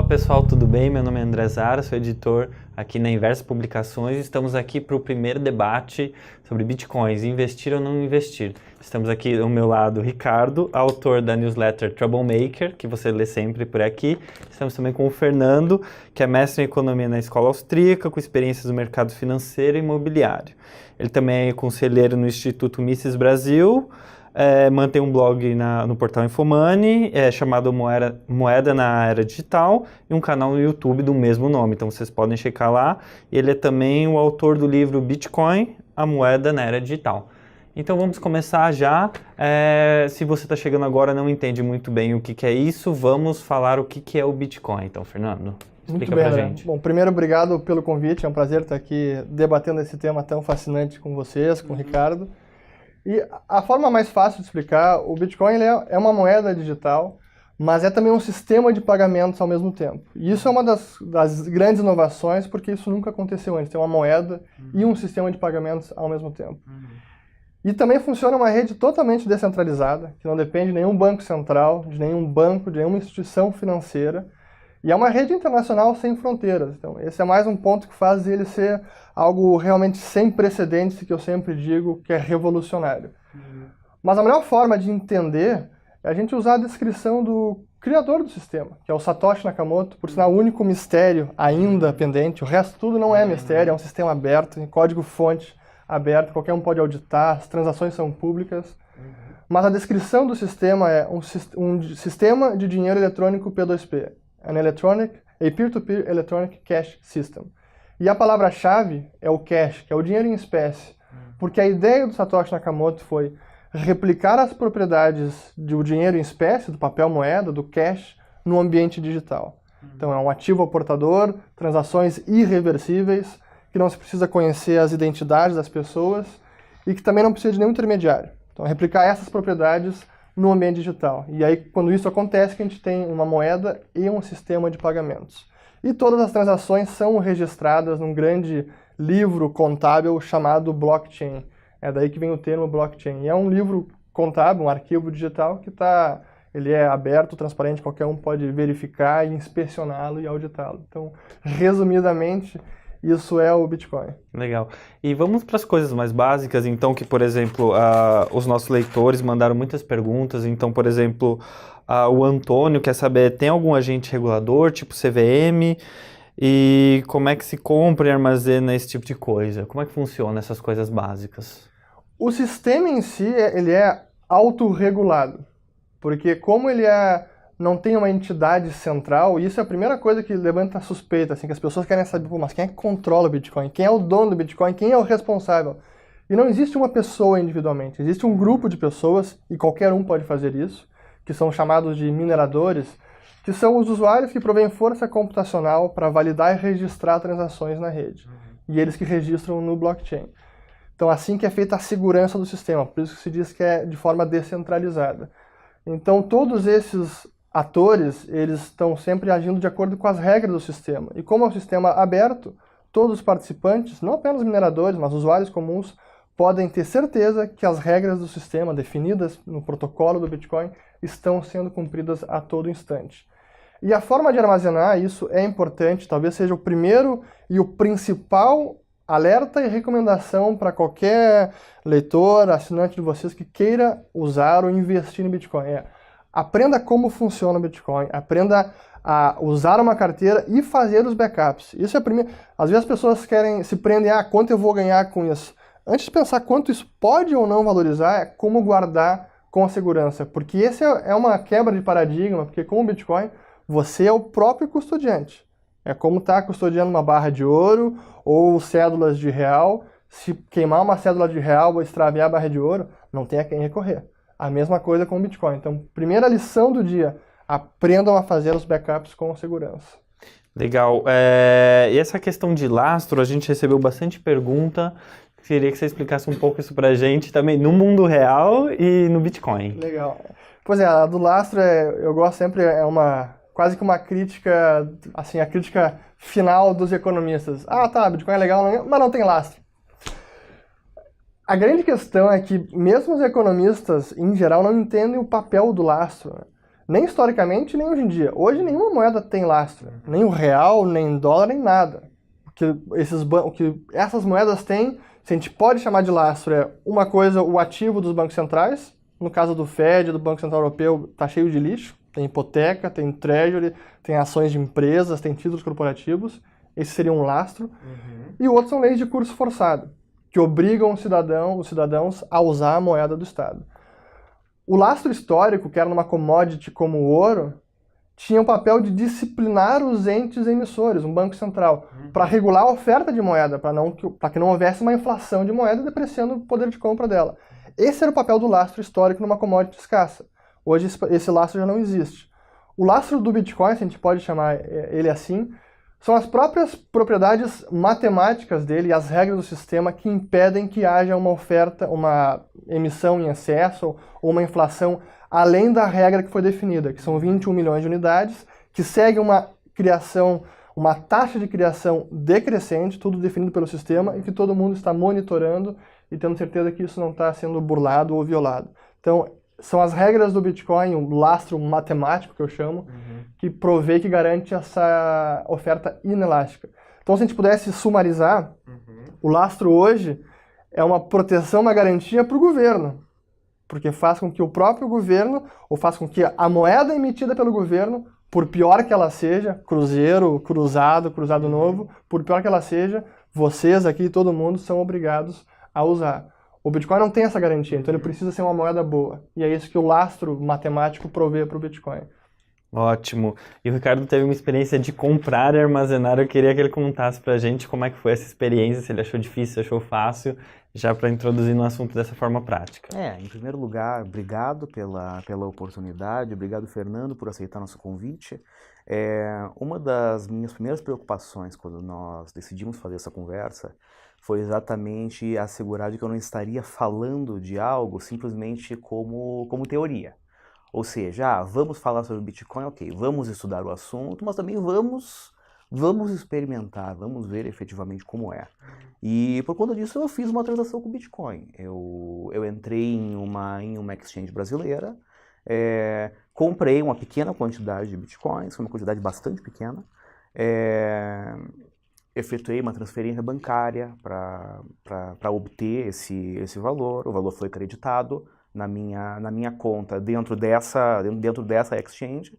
pessoal, tudo bem? Meu nome é André Zara, sou editor aqui na Inversa Publicações. Estamos aqui para o primeiro debate sobre bitcoins, investir ou não investir. Estamos aqui ao meu lado Ricardo, autor da newsletter Troublemaker, que você lê sempre por aqui. Estamos também com o Fernando, que é mestre em economia na escola austríaca, com experiências no mercado financeiro e imobiliário. Ele também é conselheiro no Instituto Mises Brasil. Mantém um blog no portal Infomoney, chamado Moeda na Era Digital, e um canal no YouTube do mesmo nome, então vocês podem checar lá. Ele é também o autor do livro Bitcoin, a Moeda na Era Digital. Então vamos começar já. Se você está chegando agora e não entende muito bem o que é isso, vamos falar o que é o Bitcoin. Então, Fernando, explica pra gente. Bom, primeiro, obrigado pelo convite, é um prazer estar aqui debatendo esse tema tão fascinante com vocês, com o Ricardo. E a forma mais fácil de explicar, o Bitcoin ele é uma moeda digital, mas é também um sistema de pagamentos ao mesmo tempo. E isso é uma das grandes inovações, porque isso nunca aconteceu antes, ter uma moeda e um sistema de pagamentos ao mesmo tempo. E também funciona uma rede totalmente descentralizada, que não depende de nenhum banco central, de nenhum banco, de nenhuma instituição financeira. E é uma rede internacional sem fronteiras. Então, esse é mais um ponto que faz ele ser algo realmente sem precedentes, que eu sempre digo que é revolucionário. Mas a melhor forma de entender é a gente usar a descrição do criador do sistema, que é o Satoshi Nakamoto, por sinal o único mistério ainda pendente. O resto tudo não é mistério, é um sistema aberto, em código-fonte aberto, qualquer um pode auditar, as transações são públicas. Mas a descrição do sistema é um sistema de dinheiro eletrônico P2P. A Peer-to-Peer Electronic Cash System. E a palavra-chave é o cash, que é o dinheiro em espécie. Porque a ideia do Satoshi Nakamoto foi replicar as propriedades do dinheiro em espécie, do papel moeda, do cash, no ambiente digital. Então é um ativo ao portador, transações irreversíveis, que não se precisa conhecer as identidades das pessoas e que também não precisa de nenhum intermediário. Então replicar essas propriedades no ambiente digital. E aí, quando isso acontece, que a gente tem uma moeda e um sistema de pagamentos. E todas as transações são registradas num grande livro contábil chamado blockchain. É daí que vem o termo blockchain. E é um livro contábil, um arquivo digital que ele é aberto, transparente, qualquer um pode verificar e inspecioná-lo e auditá-lo. Então, resumidamente, isso é o Bitcoin. Legal. E vamos para as coisas mais básicas, então, que, por exemplo, os nossos leitores mandaram muitas perguntas. Então, por exemplo, o Antônio quer saber, tem algum agente regulador, tipo CVM? E como é que se compra e armazena esse tipo de coisa? Como é que funciona essas coisas básicas? O sistema em si, ele é autorregulado. Porque como ele não tem uma entidade central, e isso é a primeira coisa que levanta a suspeita, assim, que as pessoas querem saber, mas quem é que controla o Bitcoin? Quem é o dono do Bitcoin? Quem é o responsável? E não existe uma pessoa individualmente, existe um grupo de pessoas, e qualquer um pode fazer isso, que são chamados de mineradores, que são os usuários que provêm força computacional para validar e registrar transações na rede. E eles que registram no blockchain. Então, assim que é feita a segurança do sistema, por isso que se diz que é de forma descentralizada. Então, todos esses atores, eles estão sempre agindo de acordo com as regras do sistema. E como é um sistema aberto, todos os participantes, não apenas mineradores, mas usuários comuns, podem ter certeza que as regras do sistema definidas no protocolo do Bitcoin estão sendo cumpridas a todo instante. E a forma de armazenar isso é importante, talvez seja o primeiro e o principal alerta e recomendação para qualquer leitor, assinante de vocês que queira usar ou investir no Bitcoin. Aprenda como funciona o Bitcoin, aprenda a usar uma carteira e fazer os backups. Isso é primeiro. Às vezes as pessoas se prendem quanto eu vou ganhar com isso. Antes de pensar quanto isso pode ou não valorizar, é como guardar com segurança. Porque esse é uma quebra de paradigma, porque com o Bitcoin você é o próprio custodiante. É como estar custodiando uma barra de ouro ou cédulas de real. Se queimar uma cédula de real ou extraviar a barra de ouro, não tem a quem recorrer. A mesma coisa com o Bitcoin. Então, primeira lição do dia, aprendam a fazer os backups com segurança. Legal. E essa questão de lastro, a gente recebeu bastante pergunta. Queria que você explicasse um pouco isso pra gente também no mundo real e no Bitcoin. Legal. Pois é, a do lastro, eu gosto sempre, quase que uma crítica, assim, a crítica final dos economistas. Tá, Bitcoin é legal, mas não tem lastro. A grande questão é que mesmo os economistas, em geral, não entendem o papel do lastro. Nem historicamente, nem hoje em dia. Hoje nenhuma moeda tem lastro, nem o real, nem dólar, nem nada. O que essas moedas têm, se a gente pode chamar de lastro, é uma coisa, o ativo dos bancos centrais. No caso do Fed, do Banco Central Europeu, está cheio de lixo. Tem hipoteca, tem treasury, tem ações de empresas, tem títulos corporativos. Esse seria um lastro. E o outro são leis de curso forçado, que obrigam os cidadãos a usar a moeda do Estado. O lastro histórico, que era numa commodity como o ouro, tinha o papel de disciplinar os entes emissores, um banco central, para regular a oferta de moeda, para que não houvesse uma inflação de moeda depreciando o poder de compra dela. Esse era o papel do lastro histórico numa commodity escassa. Hoje esse lastro já não existe. O lastro do Bitcoin, se a gente pode chamar ele assim, são as próprias propriedades matemáticas dele e as regras do sistema que impedem que haja uma oferta, uma emissão em excesso ou uma inflação além da regra que foi definida, que são 21 milhões de unidades, que segue uma criação, uma taxa de criação decrescente, tudo definido pelo sistema, e que todo mundo está monitorando e tendo certeza que isso não está sendo burlado ou violado. Então, são as regras do Bitcoin, o lastro matemático que eu chamo, que provê, que garante essa oferta inelástica. Então, se a gente pudesse sumarizar, o lastro hoje é uma proteção, uma garantia para o governo, porque faz com que o próprio governo, ou faz com que a moeda emitida pelo governo, por pior que ela seja, cruzeiro, cruzado novo, por pior que ela seja, vocês aqui, todo mundo, são obrigados a usar. O Bitcoin não tem essa garantia, então ele precisa ser uma moeda boa. E é isso que o lastro matemático provê para o Bitcoin. Ótimo. E o Ricardo teve uma experiência de comprar e armazenar. Eu queria que ele contasse pra gente como é que foi essa experiência, se ele achou difícil, se achou fácil, já para introduzir no assunto dessa forma prática. Em primeiro lugar, obrigado pela oportunidade, obrigado, Fernando, por aceitar nosso convite. Uma das minhas primeiras preocupações quando nós decidimos fazer essa conversa foi exatamente assegurar de que eu não estaria falando de algo simplesmente como teoria. Ou seja, vamos falar sobre Bitcoin, ok, vamos estudar o assunto, mas também vamos experimentar, vamos ver efetivamente como é. E por conta disso eu fiz uma transação com Bitcoin. Eu entrei em uma exchange brasileira, comprei uma pequena quantidade de Bitcoins, foi uma quantidade bastante pequena, efetuei uma transferência bancária para obter esse valor, o valor foi creditado na minha conta dentro dessa exchange,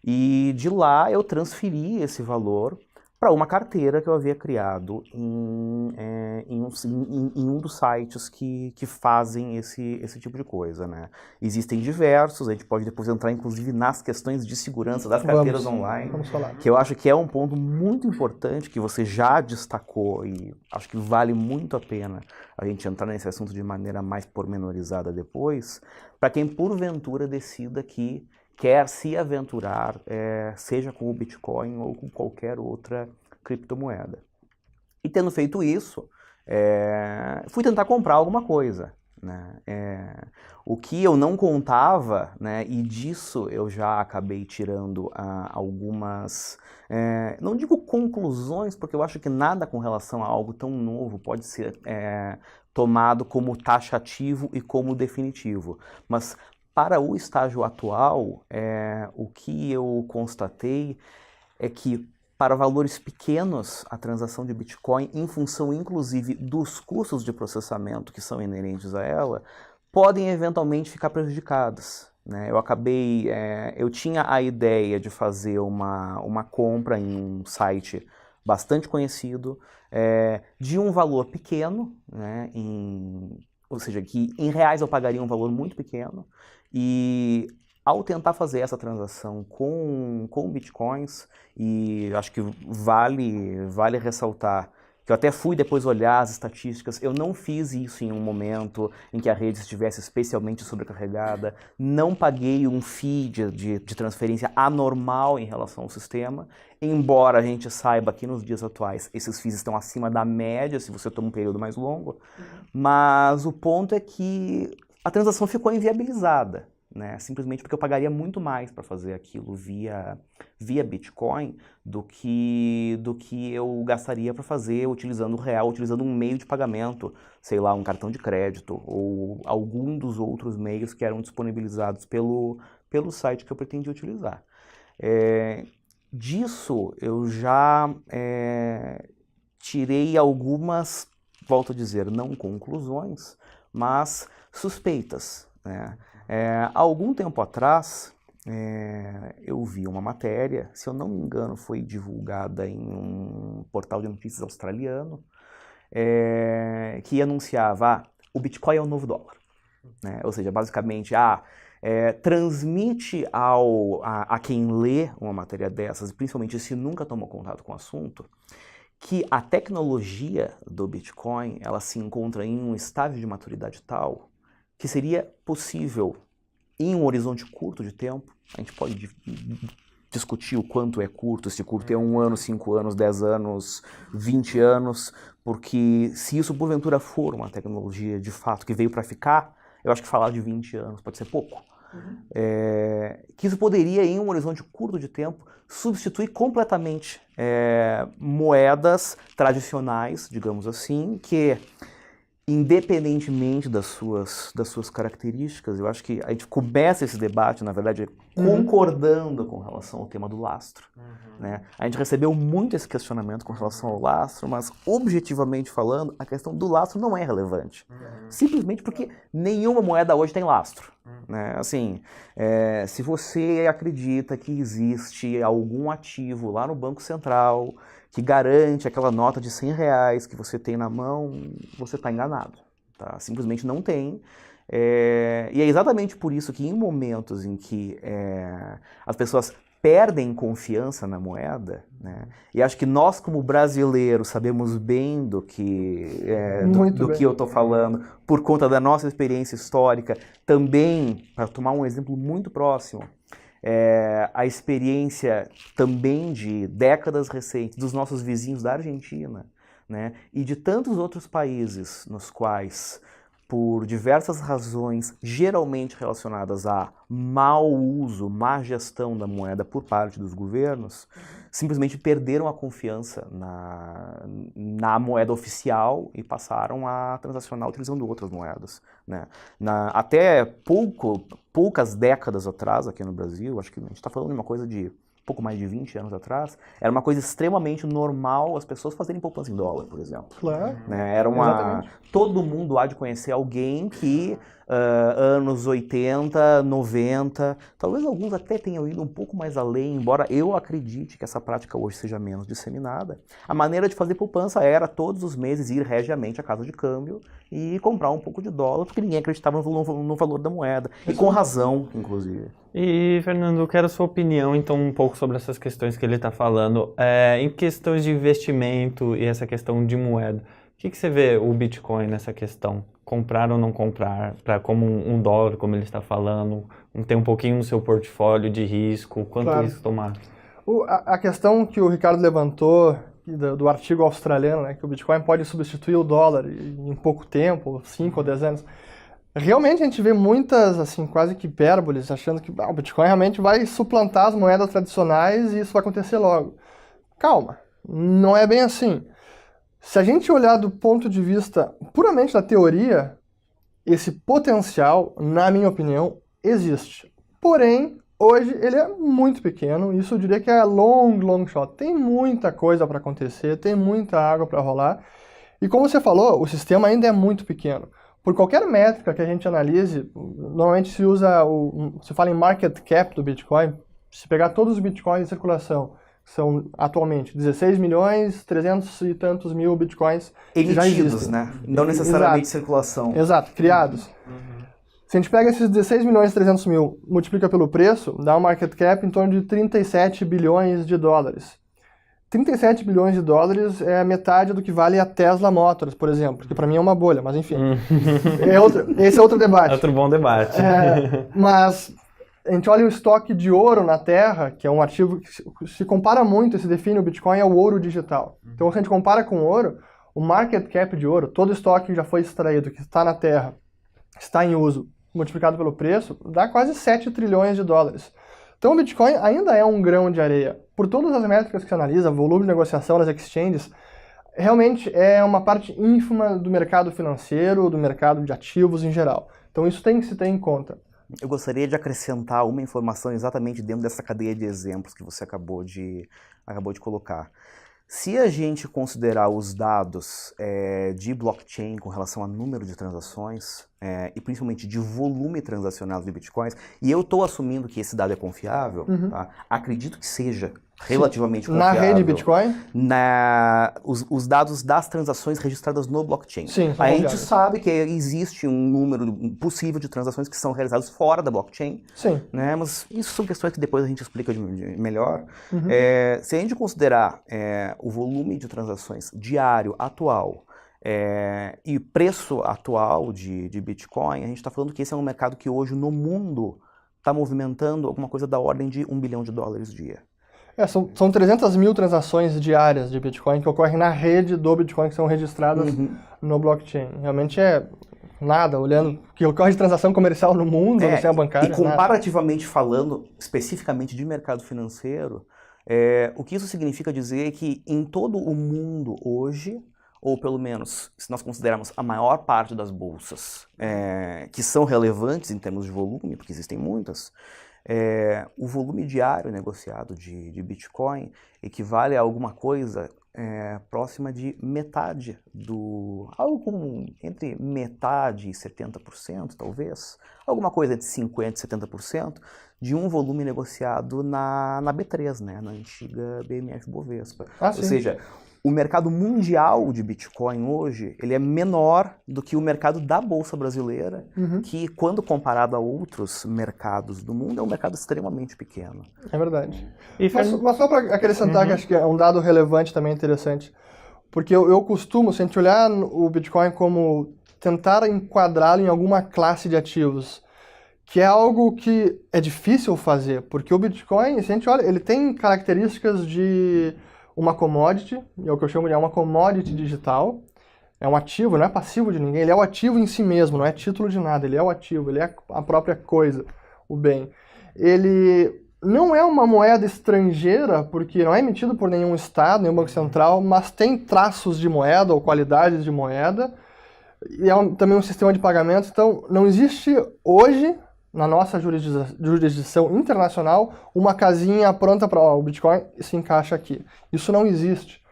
e de lá eu transferi esse valor para uma carteira que eu havia criado em um dos sites que fazem esse tipo de coisa, né? Existem diversos, a gente pode depois entrar inclusive nas questões de segurança das carteiras online, vamos falar. Que eu acho que é um ponto muito importante que você já destacou e acho que vale muito a pena a gente entrar nesse assunto de maneira mais pormenorizada depois, para quem porventura decida que quer se aventurar, seja com o Bitcoin ou com qualquer outra criptomoeda. E tendo feito isso, fui tentar comprar alguma coisa, né? O que eu não contava, né, e disso eu já acabei tirando algumas, não digo conclusões, porque eu acho que nada com relação a algo tão novo pode ser tomado como taxativo e como definitivo, mas para o estágio atual, o que eu constatei é que para valores pequenos, a transação de Bitcoin, em função inclusive dos custos de processamento que são inerentes a ela, podem eventualmente ficar prejudicadas, né? Eu tinha a ideia de fazer uma compra em um site bastante conhecido, de um valor pequeno, né? Ou seja, que em reais eu pagaria um valor muito pequeno, e ao tentar fazer essa transação com bitcoins, e acho que vale ressaltar que eu até fui depois olhar as estatísticas, eu não fiz isso em um momento em que a rede estivesse especialmente sobrecarregada, não paguei um fee de transferência anormal em relação ao sistema, embora a gente saiba que nos dias atuais esses fees estão acima da média, se você toma um período mais longo, mas o ponto é que a transação ficou inviabilizada, né? Simplesmente porque eu pagaria muito mais para fazer aquilo via Bitcoin do que eu gastaria para fazer utilizando o real, utilizando um meio de pagamento, sei lá, um cartão de crédito ou algum dos outros meios que eram disponibilizados pelo pelo site que eu pretendia utilizar. Disso eu já tirei algumas, volto a dizer, não conclusões, mas suspeitas, né? Há algum tempo atrás, eu vi uma matéria, se eu não me engano, foi divulgada em um portal de notícias australiano, que anunciava, o Bitcoin é o novo dólar, né? Ou seja, basicamente, transmite a quem lê uma matéria dessas, principalmente se nunca tomou contato com o assunto, que a tecnologia do Bitcoin, ela se encontra em um estágio de maturidade tal que seria possível, em um horizonte curto de tempo, a gente pode discutir o quanto é curto, se curto é 1 ano, 5 anos, 10 anos, 20 anos, porque se isso porventura for uma tecnologia de fato que veio para ficar, eu acho que falar de 20 anos pode ser pouco. Que isso poderia, em um horizonte curto de tempo, substituir completamente moedas tradicionais, digamos assim, que, independentemente das suas características, eu acho que a gente começa esse debate, na verdade, concordando com relação ao tema do lastro. Né? A gente recebeu muito esse questionamento com relação ao lastro, mas, objetivamente falando, a questão do lastro não é relevante. Simplesmente porque nenhuma moeda hoje tem lastro. Né? Assim, se você acredita que existe algum ativo lá no Banco Central que garante aquela nota de R$100 que você tem na mão, você está enganado. Tá? Simplesmente não tem. E é exatamente por isso que em momentos em que as pessoas perdem confiança na moeda, né? E acho que nós, como brasileiros, sabemos bem do que eu estou falando, por conta da nossa experiência histórica, também, para tomar um exemplo muito próximo, a experiência também de décadas recentes dos nossos vizinhos da Argentina, né? E de tantos outros países nos quais, por diversas razões, geralmente relacionadas a mau uso, má gestão da moeda por parte dos governos, simplesmente perderam a confiança na moeda oficial e passaram a transacionar utilizando outras moedas. Né? Até poucas décadas atrás, aqui no Brasil, acho que a gente está falando de uma coisa de pouco mais de 20 anos atrás, era uma coisa extremamente normal as pessoas fazerem poupança em dólar, por exemplo. Claro. Né? Todo mundo há de conhecer alguém que anos 80, 90, talvez alguns até tenham ido um pouco mais além, embora eu acredite que essa prática hoje seja menos disseminada. A maneira de fazer poupança era todos os meses ir regiamente à casa de câmbio e comprar um pouco de dólar, porque ninguém acreditava no valor da moeda. E com razão, inclusive. E, Fernando, eu quero a sua opinião, então, um pouco sobre essas questões que ele está falando. Em questões de investimento e essa questão de moeda, o que você vê o Bitcoin nessa questão? Comprar ou não comprar, como um dólar, como ele está falando, ter um pouquinho no seu portfólio de risco, quanto risco tomar? A questão que o Ricardo levantou do artigo australiano, né, que o Bitcoin pode substituir o dólar em pouco tempo, 5 ou 10 anos, realmente a gente vê muitas, assim, quase que hipérboles, achando que o Bitcoin realmente vai suplantar as moedas tradicionais e isso vai acontecer logo. Calma, não é bem assim. Se a gente olhar do ponto de vista puramente da teoria, esse potencial, na minha opinião, existe. Porém, hoje ele é muito pequeno, isso eu diria que é long shot. Tem muita coisa para acontecer, tem muita água para rolar. E como você falou, o sistema ainda é muito pequeno. Por qualquer métrica que a gente analise, normalmente se fala em market cap do Bitcoin, se pegar todos os Bitcoins em circulação, são atualmente 16 milhões, 300 e tantos mil Bitcoins emitidos, né? Não necessariamente circulação. Exato, criados. Se a gente pega esses 16 milhões e 300 mil, multiplica pelo preço, dá um market cap em torno de 37 bilhões de dólares. 37 bilhões de dólares é a metade do que vale a Tesla Motors, por exemplo, que para mim é uma bolha, mas enfim. Esse é outro debate. Outro bom debate. Mas a gente olha o estoque de ouro na Terra, que é um ativo que se compara muito, se define o Bitcoin, é o ouro digital. Então, se a gente compara com o ouro, o market cap de ouro, todo o estoque que já foi extraído, que está na Terra, está em uso, multiplicado pelo preço, dá quase 7 trilhões de dólares. Então, o Bitcoin ainda é um grão de areia. Por todas as métricas que se analisa, volume de negociação nas exchanges, realmente é uma parte ínfima do mercado financeiro, do mercado de ativos em geral. Então, isso tem que se ter em conta. Eu gostaria de acrescentar uma informação exatamente dentro dessa cadeia de exemplos que você acabou de colocar. Se a gente considerar os dados de blockchain com relação a número de transações e principalmente de volume transacional de bitcoins, e eu estou assumindo que esse dado é confiável, tá? Acredito que seja relativamente Na confiável. rede Bitcoin? Os dados das transações registradas no blockchain. Sim, são A gente confiáveis. sabe que existe um número possível de transações que são realizadas fora da blockchain, Sim. né? Mas isso são questões que depois a gente explica melhor. Se a gente considerar o volume de transações diário atual e preço atual de Bitcoin, a gente está falando que esse é um mercado que hoje no mundo está movimentando alguma coisa da ordem de $1 bilhão dia. São 300 mil transações diárias de Bitcoin que ocorrem na rede do Bitcoin, que são registradas no blockchain. Realmente é nada, olhando o que ocorre de transação comercial no mundo, no sistema bancário. E comparativamente falando, especificamente de mercado financeiro, o que isso significa dizer é que em todo o mundo hoje, ou pelo menos se nós considerarmos a maior parte das bolsas que são relevantes em termos de volume, porque existem muitas, o volume diário negociado de Bitcoin equivale a alguma coisa próxima de metade algo como entre metade e 70%, talvez, alguma coisa de 50%, 70% de um volume negociado na B3, né, na antiga BMF Bovespa. Ou seja, o mercado mundial de Bitcoin hoje, ele é menor do que o mercado da Bolsa Brasileira, que quando comparado a outros mercados do mundo, é um mercado extremamente pequeno. É verdade. Mas só para acrescentar, que acho que é um dado relevante também interessante, porque eu costumo, se a gente olhar o Bitcoin como tentar enquadrá-lo em alguma classe de ativos, que é algo que é difícil fazer, porque o Bitcoin, se a gente olha, ele tem características de uma commodity, é o que eu chamo de uma commodity digital, é um ativo, não é passivo de ninguém, ele é o ativo em si mesmo, não é título de nada, ele é o ativo, ele é a própria coisa, o bem. Ele não é uma moeda estrangeira, porque não é emitido por nenhum Estado, nenhum Banco Central, mas tem traços de moeda ou qualidades de moeda, e é também um sistema de pagamento, então não existe hoje, na nossa jurisdição internacional, uma casinha pronta para o Bitcoin se encaixa aqui. Isso não existe.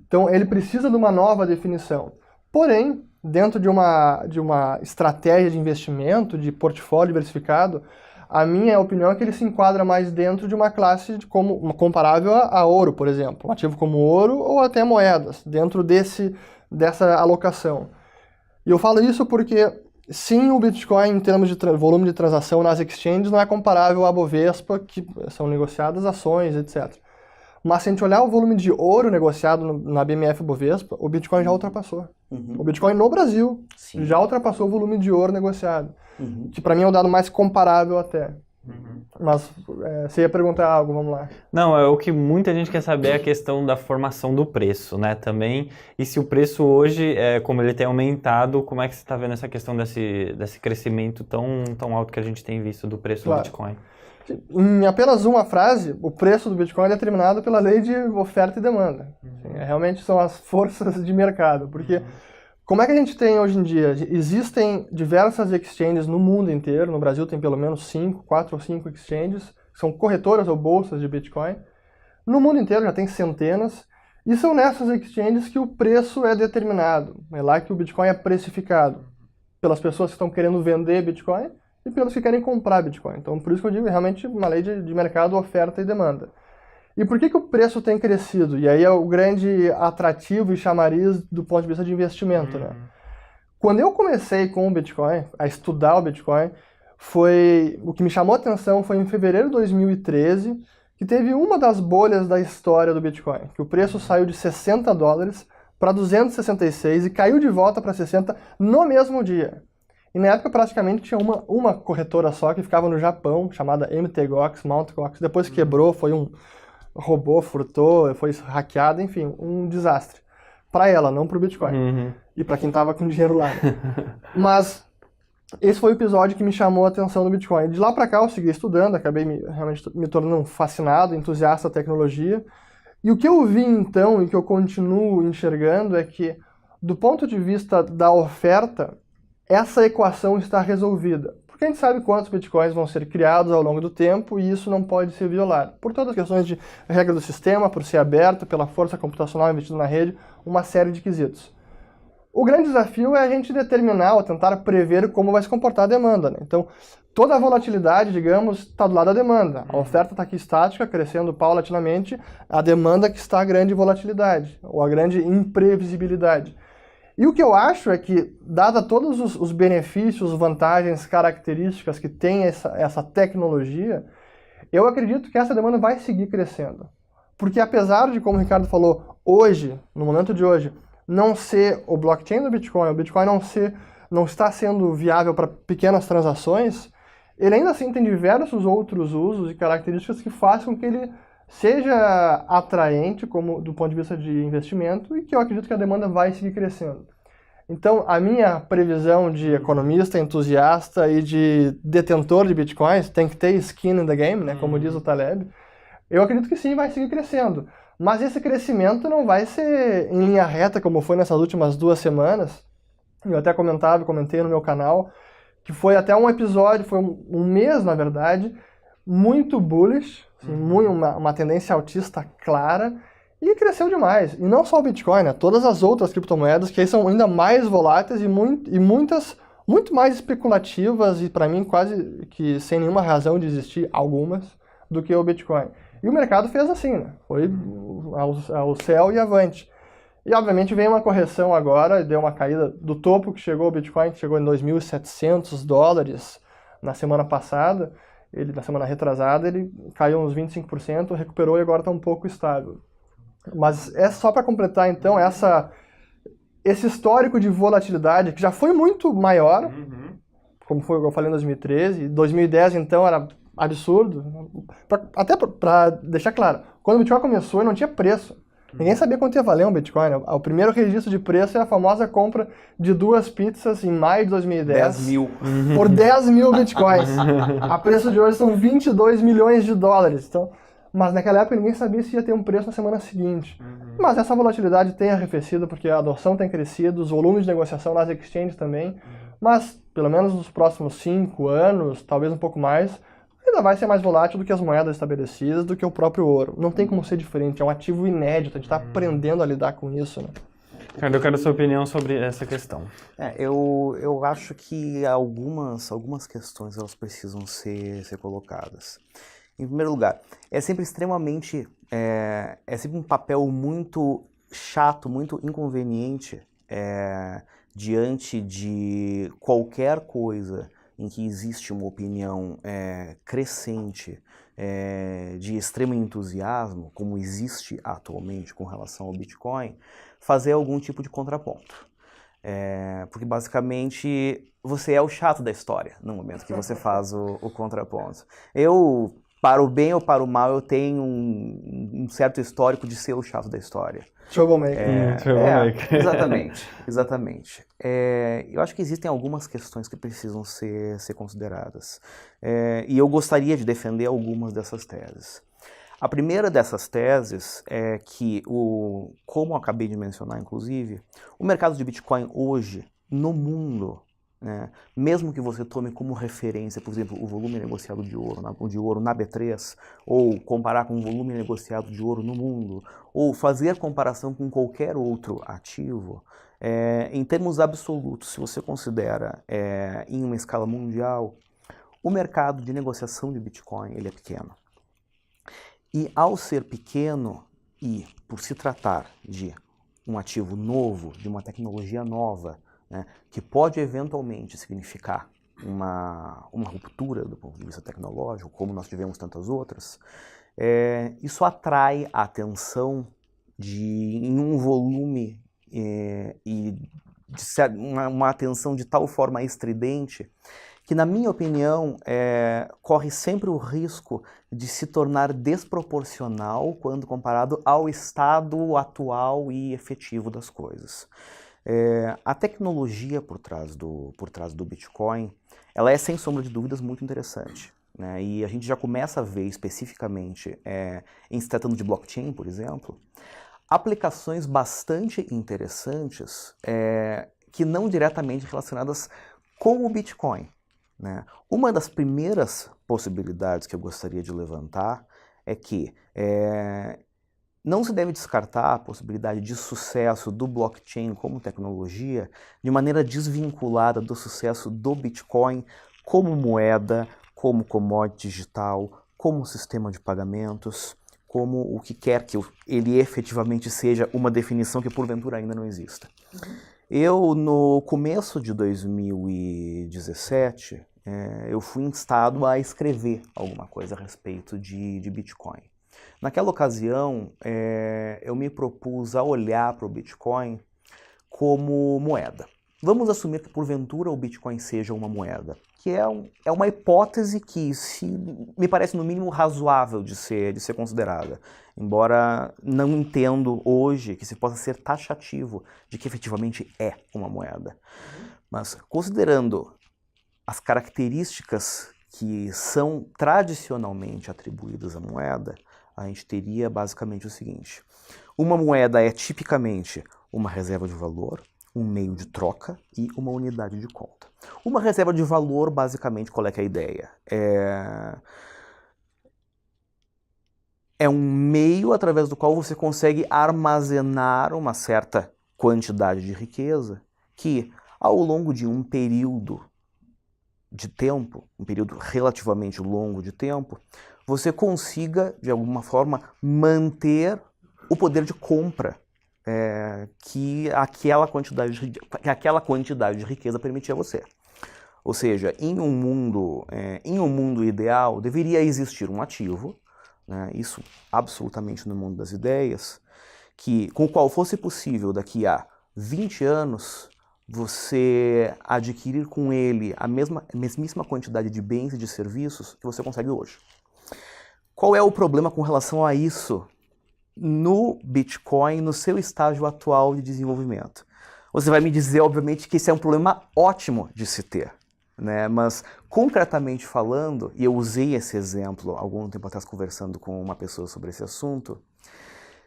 Então, ele precisa de uma nova definição. Porém, dentro de uma estratégia de investimento, de portfólio diversificado, a minha opinião é que ele se enquadra mais dentro de uma classe comparável a ouro, por exemplo. Um ativo como ouro ou até moedas, dentro dessa alocação. E eu falo isso porque sim, o Bitcoin, em termos de volume de transação nas exchanges, não é comparável à Bovespa, que são negociadas ações, etc. Mas se a gente olhar o volume de ouro negociado na BMF Bovespa, o Bitcoin já ultrapassou. O Bitcoin no Brasil já ultrapassou o volume de ouro negociado, que para mim é o dado mais comparável até. Mas você ia perguntar algo, vamos lá. Não, o que muita gente quer saber é a questão da formação do preço, né, também. E se o preço hoje, como ele tem aumentado, como é que você está vendo essa questão desse crescimento tão alto que a gente tem visto do preço do Bitcoin? Em apenas uma frase, o preço do Bitcoin é determinado pela lei de oferta e demanda. Realmente são as forças de mercado, porque como é que a gente tem hoje em dia? Existem diversas exchanges no mundo inteiro, no Brasil tem pelo menos 4 ou 5 exchanges, que são corretoras ou bolsas de Bitcoin. No mundo inteiro já tem centenas, e são nessas exchanges que o preço é determinado. É lá que o Bitcoin é precificado, pelas pessoas que estão querendo vender Bitcoin e pelos que querem comprar Bitcoin. Então, por isso que eu digo, realmente, uma lei de mercado, oferta e demanda. E por que o preço tem crescido? E aí é o grande atrativo e chamariz do ponto de vista de investimento, né? Quando eu comecei com o Bitcoin, a estudar o Bitcoin, o que me chamou a atenção foi em fevereiro de 2013, que teve uma das bolhas da história do Bitcoin, que o preço saiu de $60 para 266 e caiu de volta para 60 no mesmo dia. E na época praticamente tinha uma corretora só que ficava no Japão, chamada MTGOX, Mt. Gox. Depois quebrou, foi um robô, furtou, foi hackeado, enfim, um desastre. Para ela, não para o Bitcoin. E para quem estava com dinheiro lá. Mas esse foi o episódio que me chamou a atenção do Bitcoin. De lá para cá eu segui estudando, acabei realmente me tornando fascinado, entusiasta da tecnologia. E o que eu vi então, e que eu continuo enxergando, é que, do ponto de vista da oferta, essa equação está resolvida. Por porque a gente sabe quantos bitcoins vão ser criados ao longo do tempo e isso não pode ser violado. Por todas as questões de regra do sistema, por ser aberto, pela força computacional investida na rede, uma série de quesitos. O grande desafio é a gente determinar ou tentar prever como vai se comportar a demanda, né? Então, toda a volatilidade, digamos, está do lado da demanda. A oferta está aqui estática, crescendo paulatinamente, a demanda que está a grande volatilidade, ou a grande imprevisibilidade. E o que eu acho é que, dada todos os benefícios, vantagens, características que tem essa tecnologia, eu acredito que essa demanda vai seguir crescendo. Porque apesar de, como o Ricardo falou, hoje, no momento de hoje, não ser o blockchain do Bitcoin, o Bitcoin não está sendo viável para pequenas transações, ele ainda assim tem diversos outros usos e características que fazem com que ele seja atraente do ponto de vista de investimento e que eu acredito que a demanda vai seguir crescendo. Então, a minha previsão de economista, entusiasta e de detentor de bitcoins, tem que ter skin in the game, né, como diz o Taleb, eu acredito que sim, vai seguir crescendo. Mas esse crescimento não vai ser em linha reta, como foi nessas últimas 2 semanas. Eu até comentei no meu canal, que foi até um episódio, foi um mês, na verdade, muito bullish, assim, uma tendência altista clara, e cresceu demais. E não só o Bitcoin, né? Todas as outras criptomoedas, que aí são ainda mais voláteis e muitas muito mais especulativas, e para mim quase que sem nenhuma razão de existir algumas, do que o Bitcoin. E o mercado fez assim, né? Foi ao céu e avante. E obviamente veio uma correção agora, deu uma caída do topo que chegou o Bitcoin, que chegou em $2.700 na semana passada, na semana retrasada, ele caiu uns 25%, recuperou e agora está um pouco estável. Mas é só para completar então esse histórico de volatilidade, que já foi muito maior, como foi, eu falei em 2013, 2010 então era absurdo, até para deixar claro, quando o Bitcoin começou ele não tinha preço. Ninguém sabia quanto ia valer um Bitcoin. Né? O primeiro registro de preço é a famosa compra de 2 pizzas em maio de 2010. 10 mil. Por 10 mil Bitcoins. A preço de hoje são $22 milhões. Então, mas naquela época ninguém sabia se ia ter um preço na semana seguinte. Mas essa volatilidade tem arrefecido porque a adoção tem crescido, os volumes de negociação nas exchanges também. Mas, pelo menos nos próximos 5 anos, talvez um pouco mais, ainda vai ser mais volátil do que as moedas estabelecidas, do que o próprio ouro. Não tem como ser diferente, é um ativo inédito, a gente está aprendendo a lidar com isso, né? Ricardo, eu quero a sua opinião sobre essa questão. Eu acho que algumas questões elas precisam ser colocadas. Em primeiro lugar, é sempre extremamente, é sempre um papel muito chato, muito inconveniente diante de qualquer coisa em que existe uma opinião crescente de extremo entusiasmo, como existe atualmente com relação ao Bitcoin, fazer algum tipo de contraponto. Porque basicamente você é o chato da história no momento que você faz o contraponto. Para o bem ou para o mal, eu tenho um certo histórico de ser o chato da história. Troublemaker. Exatamente. Eu acho que existem algumas questões que precisam ser consideradas. E eu gostaria de defender algumas dessas teses. A primeira dessas teses é que, como eu acabei de mencionar, inclusive, o mercado de Bitcoin hoje, no mundo, mesmo que você tome como referência, por exemplo, o volume negociado de ouro na B3, ou comparar com o volume negociado de ouro no mundo, ou fazer comparação com qualquer outro ativo, em termos absolutos, se você considera em uma escala mundial, o mercado de negociação de Bitcoin ele é pequeno. E ao ser pequeno, e por se tratar de um ativo novo, de uma tecnologia nova, que pode eventualmente significar uma ruptura do ponto de vista tecnológico, como nós tivemos tantas outras, isso atrai a atenção em um volume e uma atenção de tal forma estridente que, na minha opinião, corre sempre o risco de se tornar desproporcional quando comparado ao estado atual e efetivo das coisas. A tecnologia por trás do Bitcoin, ela é, sem sombra de dúvidas, muito interessante. E a gente já começa a ver especificamente, em se tratando de blockchain, por exemplo, aplicações bastante interessantes que não diretamente relacionadas com o Bitcoin. né? Uma das primeiras possibilidades que eu gostaria de levantar é que não se deve descartar a possibilidade de sucesso do blockchain como tecnologia de maneira desvinculada do sucesso do Bitcoin como moeda, como commodity digital, como sistema de pagamentos, como o que quer que ele efetivamente seja, uma definição que porventura ainda não exista. Eu, no começo de 2017, eu fui instado a escrever alguma coisa a respeito de Bitcoin. Naquela ocasião, eu me propus a olhar para o Bitcoin como moeda. Vamos assumir que, porventura, o Bitcoin seja uma moeda, que é uma hipótese que me parece, no mínimo, razoável de ser considerada, embora não entendo hoje que se possa ser taxativo de que efetivamente é uma moeda. Mas, considerando as características que são tradicionalmente atribuídas à moeda, a gente teria basicamente o seguinte: uma moeda é tipicamente uma reserva de valor, um meio de troca e uma unidade de conta. Uma reserva de valor, basicamente, qual é que é a ideia? É um meio através do qual você consegue armazenar uma certa quantidade de riqueza que, ao longo de um período de tempo, um período relativamente longo de tempo, você consiga, de alguma forma, manter o poder de compra que aquela quantidade de riqueza permitia a você. Ou seja, em um mundo ideal, deveria existir um ativo, né, isso absolutamente no mundo das ideias, com o qual fosse possível, daqui a 20 anos, você adquirir com ele a mesmíssima quantidade de bens e de serviços que você consegue hoje. Qual é o problema com relação a isso no Bitcoin, no seu estágio atual de desenvolvimento? Você vai me dizer, obviamente, que esse é um problema ótimo de se ter, né? Mas, concretamente falando, e eu usei esse exemplo algum tempo atrás conversando com uma pessoa sobre esse assunto,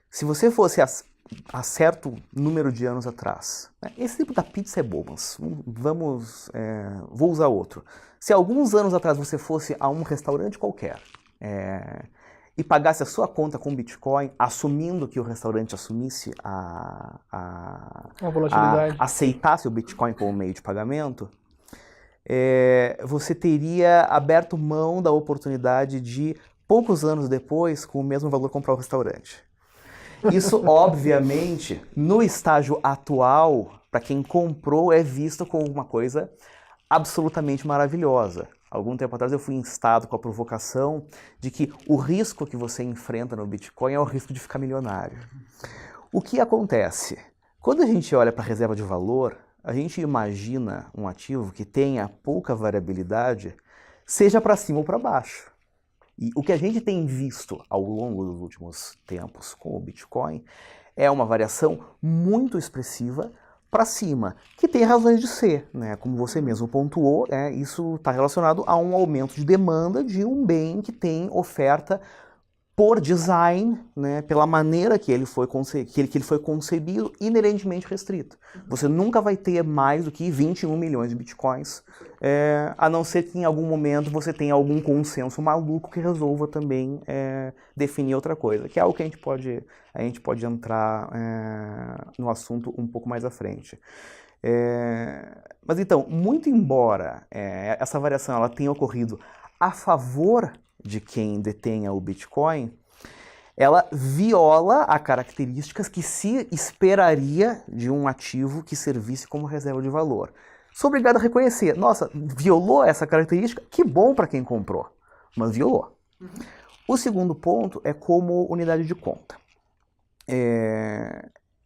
se você fosse há certo número de anos atrás, né? Esse tipo da pizza é bobo, mas vou usar outro. Se alguns anos atrás você fosse a um restaurante qualquer, e pagasse a sua conta com Bitcoin, assumindo que o restaurante assumisse volatilidade, aceitasse o Bitcoin como meio de pagamento, você teria aberto mão da oportunidade de, poucos anos depois, com o mesmo valor, comprar o restaurante. Isso, obviamente, no estágio atual, para quem comprou, é visto como uma coisa absolutamente maravilhosa. Algum tempo atrás eu fui instado com a provocação de que o risco que você enfrenta no Bitcoin é o risco de ficar milionário. O que acontece? Quando a gente olha para a reserva de valor, a gente imagina um ativo que tenha pouca variabilidade, seja para cima ou para baixo. E o que a gente tem visto ao longo dos últimos tempos com o Bitcoin é uma variação muito expressiva para cima, que tem razões de ser, né? Como você mesmo pontuou, isso está relacionado a um aumento de demanda de um bem que tem oferta por design, né? Pela maneira que ele foi concebido, inerentemente restrito. Você nunca vai ter mais do que 21 milhões de bitcoins, a não ser que em algum momento você tenha algum consenso maluco que resolva também definir outra coisa, que é algo que a gente pode entrar no assunto um pouco mais à frente. Mas então, muito embora essa variação ela tenha ocorrido a favor de quem detenha o Bitcoin, ela viola as características que se esperaria de um ativo que servisse como reserva de valor. Sou obrigado a reconhecer, nossa, violou essa característica, que bom para quem comprou, mas violou. O segundo ponto é como unidade de conta.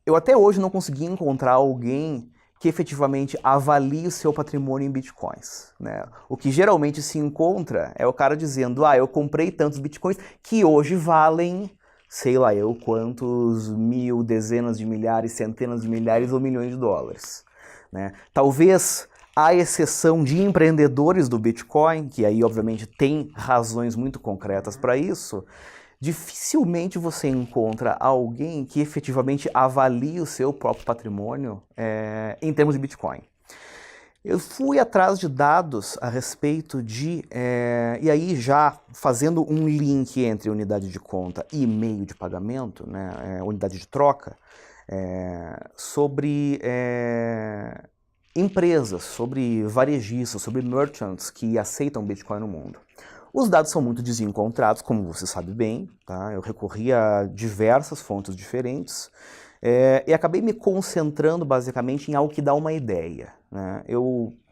Eu até hoje não consegui encontrar alguém que efetivamente avalie o seu patrimônio em bitcoins, né? O que geralmente se encontra é o cara dizendo, eu comprei tantos bitcoins que hoje valem, sei lá eu quantos mil, dezenas de milhares, centenas de milhares ou milhões de dólares, né? Talvez, à exceção de empreendedores do Bitcoin, que aí obviamente tem razões muito concretas para isso, dificilmente você encontra alguém que efetivamente avalie o seu próprio patrimônio em termos de Bitcoin. Eu fui atrás de dados a respeito de, e aí já fazendo um link entre unidade de conta e meio de pagamento, né, unidade de troca, sobre empresas, sobre varejistas, sobre merchants que aceitam Bitcoin no mundo. Os dados são muito desencontrados, como você sabe bem, tá? Eu recorri a diversas fontes diferentes e acabei me concentrando basicamente em algo que dá uma ideia, né?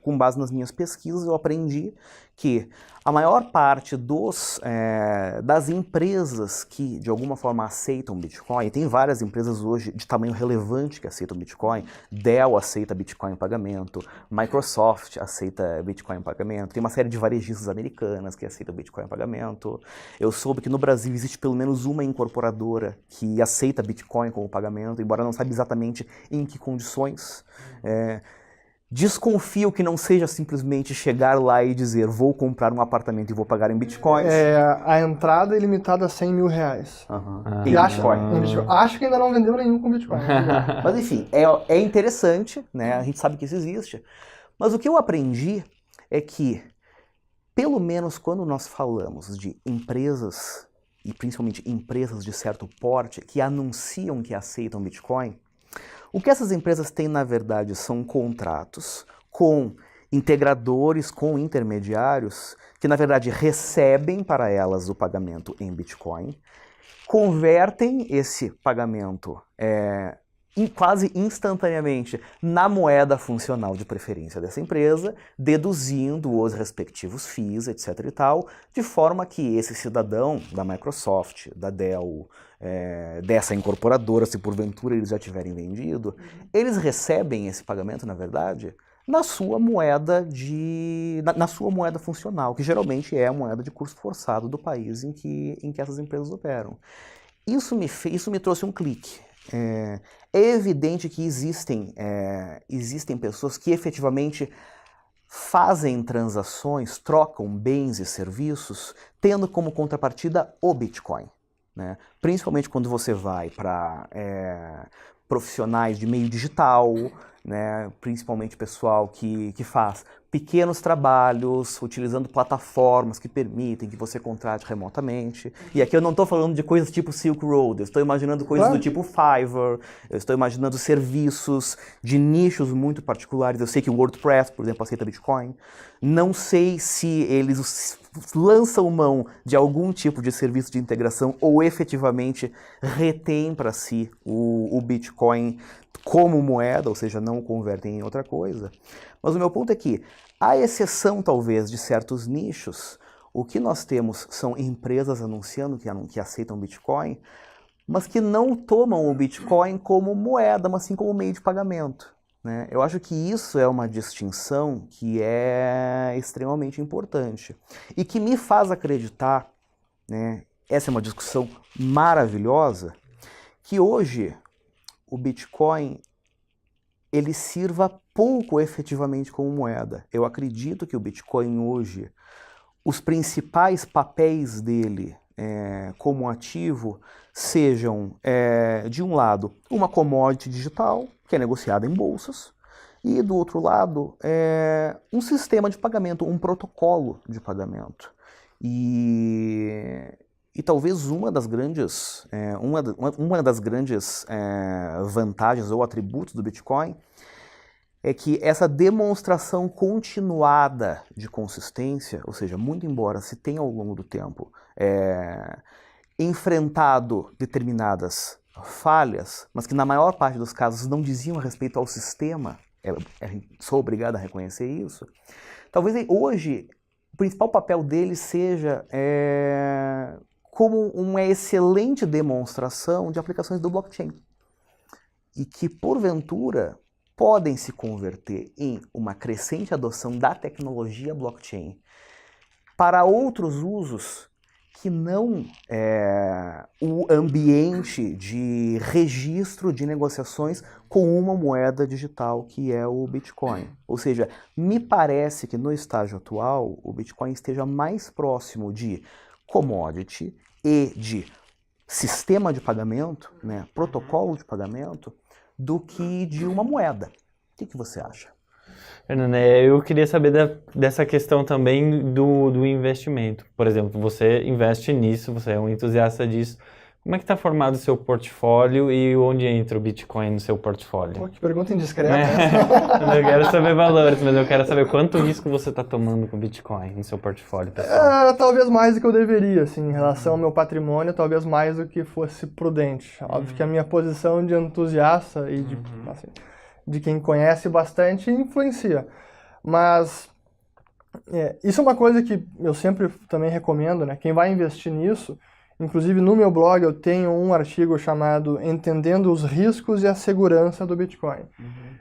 Com base nas minhas pesquisas, eu aprendi que a maior parte das empresas que de alguma forma aceitam Bitcoin, e tem várias empresas hoje de tamanho relevante que aceitam Bitcoin, Dell aceita Bitcoin em pagamento, Microsoft aceita Bitcoin em pagamento, tem uma série de varejistas americanas que aceitam Bitcoin em pagamento. Eu soube que no Brasil existe pelo menos uma incorporadora que aceita Bitcoin como pagamento, embora não saiba exatamente em que condições. Desconfio que não seja simplesmente chegar lá e dizer vou comprar um apartamento e vou pagar em bitcoins. A entrada é limitada a 100 mil reais. Em Bitcoin. Acho que ainda não vendeu nenhum com Bitcoin. Mas enfim, é interessante, né? A gente sabe que isso existe. Mas o que eu aprendi é que, pelo menos quando nós falamos de empresas, e principalmente empresas de certo porte, que anunciam que aceitam Bitcoin, o que essas empresas têm, na verdade, são contratos com integradores, com intermediários, que, na verdade, recebem para elas o pagamento em Bitcoin, convertem esse pagamento quase instantaneamente na moeda funcional de preferência dessa empresa, deduzindo os respectivos FIIs, etc. e tal, de forma que esse cidadão da Microsoft, da Dell, dessa incorporadora, se porventura eles já tiverem vendido, eles recebem esse pagamento, na verdade, na sua moeda na sua moeda funcional, que geralmente é a moeda de curso forçado do país em que essas empresas operam. Isso me trouxe um clique. É evidente que existem pessoas que efetivamente fazem transações, trocam bens e serviços, tendo como contrapartida o Bitcoin, né? Principalmente quando você vai para profissionais de meio digital, né? Principalmente pessoal que faz pequenos trabalhos, utilizando plataformas que permitem que você contrate remotamente. E aqui eu não estou falando de coisas tipo Silk Road, eu estou imaginando coisas do tipo Fiverr, eu estou imaginando serviços de nichos muito particulares. Eu sei que o WordPress, por exemplo, aceita Bitcoin. Não sei se eles lançam mão de algum tipo de serviço de integração ou efetivamente retêm para si o Bitcoin como moeda, ou seja, não o convertem em outra coisa. Mas o meu ponto é que, à exceção talvez de certos nichos, o que nós temos são empresas anunciando que aceitam Bitcoin, mas que não tomam o Bitcoin como moeda, mas sim como meio de pagamento, né? Eu acho que isso é uma distinção que é extremamente importante e que me faz acreditar, né, essa é uma discussão maravilhosa, que hoje o Bitcoin ele sirva pouco efetivamente como moeda. Eu acredito que o Bitcoin hoje, os principais papéis dele como ativo sejam, de um lado, uma commodity digital, que é negociada em bolsas, e do outro lado, um sistema de pagamento, um protocolo de pagamento. E talvez uma das grandes vantagens ou atributos do Bitcoin é que essa demonstração continuada de consistência, ou seja, muito embora se tenha ao longo do tempo enfrentado determinadas falhas, mas que na maior parte dos casos não diziam respeito ao sistema, sou obrigado a reconhecer isso, talvez hoje o principal papel dele seja como uma excelente demonstração de aplicações do blockchain e que, porventura, podem se converter em uma crescente adoção da tecnologia blockchain para outros usos que não o ambiente de registro de negociações com uma moeda digital que é o Bitcoin. Ou seja, me parece que no estágio atual o Bitcoin esteja mais próximo de commodity e de sistema de pagamento, né, protocolo de pagamento, do que de uma moeda. O que você acha? Fernanda, eu queria saber dessa questão também do investimento. Por exemplo, você investe nisso, você é um entusiasta disso. Como é que está formado o seu portfólio e onde entra o Bitcoin no seu portfólio? Pô, que pergunta indiscreta. Eu quero saber valores, mas eu quero saber quanto risco você está tomando com o Bitcoin no seu portfólio, pessoal. Talvez mais do que eu deveria, assim, em relação ao meu patrimônio, talvez mais do que fosse prudente. Óbvio que a minha posição de entusiasta e de quem conhece bastante influencia. Mas isso é uma coisa que eu sempre também recomendo, né? Quem vai investir nisso, inclusive no meu blog eu tenho um artigo chamado Entendendo os Riscos e a Segurança do Bitcoin.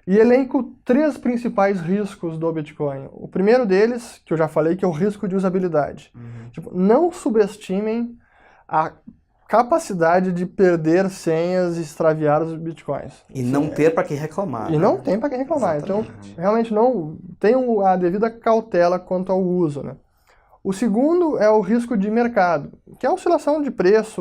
E elenco 3 principais riscos do Bitcoin. O primeiro deles, que eu já falei, que é o risco de usabilidade. Tipo, não subestimem a capacidade de perder senhas e extraviar os Bitcoins. E não ter para quem reclamar. E não tem para quem reclamar. Exatamente. Então, realmente não tenham a devida cautela quanto ao uso, né? O segundo é o risco de mercado, que é a oscilação de preço,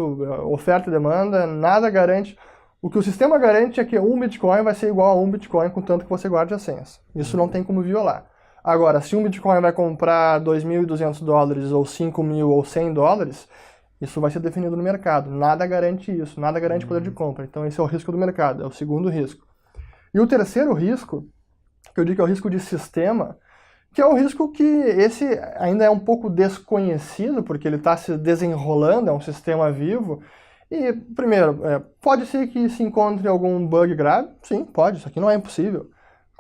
oferta e demanda, nada garante. O que o sistema garante é que um Bitcoin vai ser igual a um Bitcoin, contanto que você guarde as senhas. Isso não tem como violar. Agora, se um Bitcoin vai comprar $2.200 ou 5.000 ou $100, isso vai ser definido no mercado. Nada garante isso, nada garante poder de compra. Então esse é o risco do mercado, é o segundo risco. E o terceiro risco, que eu digo que é o risco de sistema, que é o risco que esse ainda é um pouco desconhecido, porque ele está se desenrolando, é um sistema vivo. E, primeiro, pode ser que se encontre algum bug grave? Sim, pode, isso aqui não é impossível.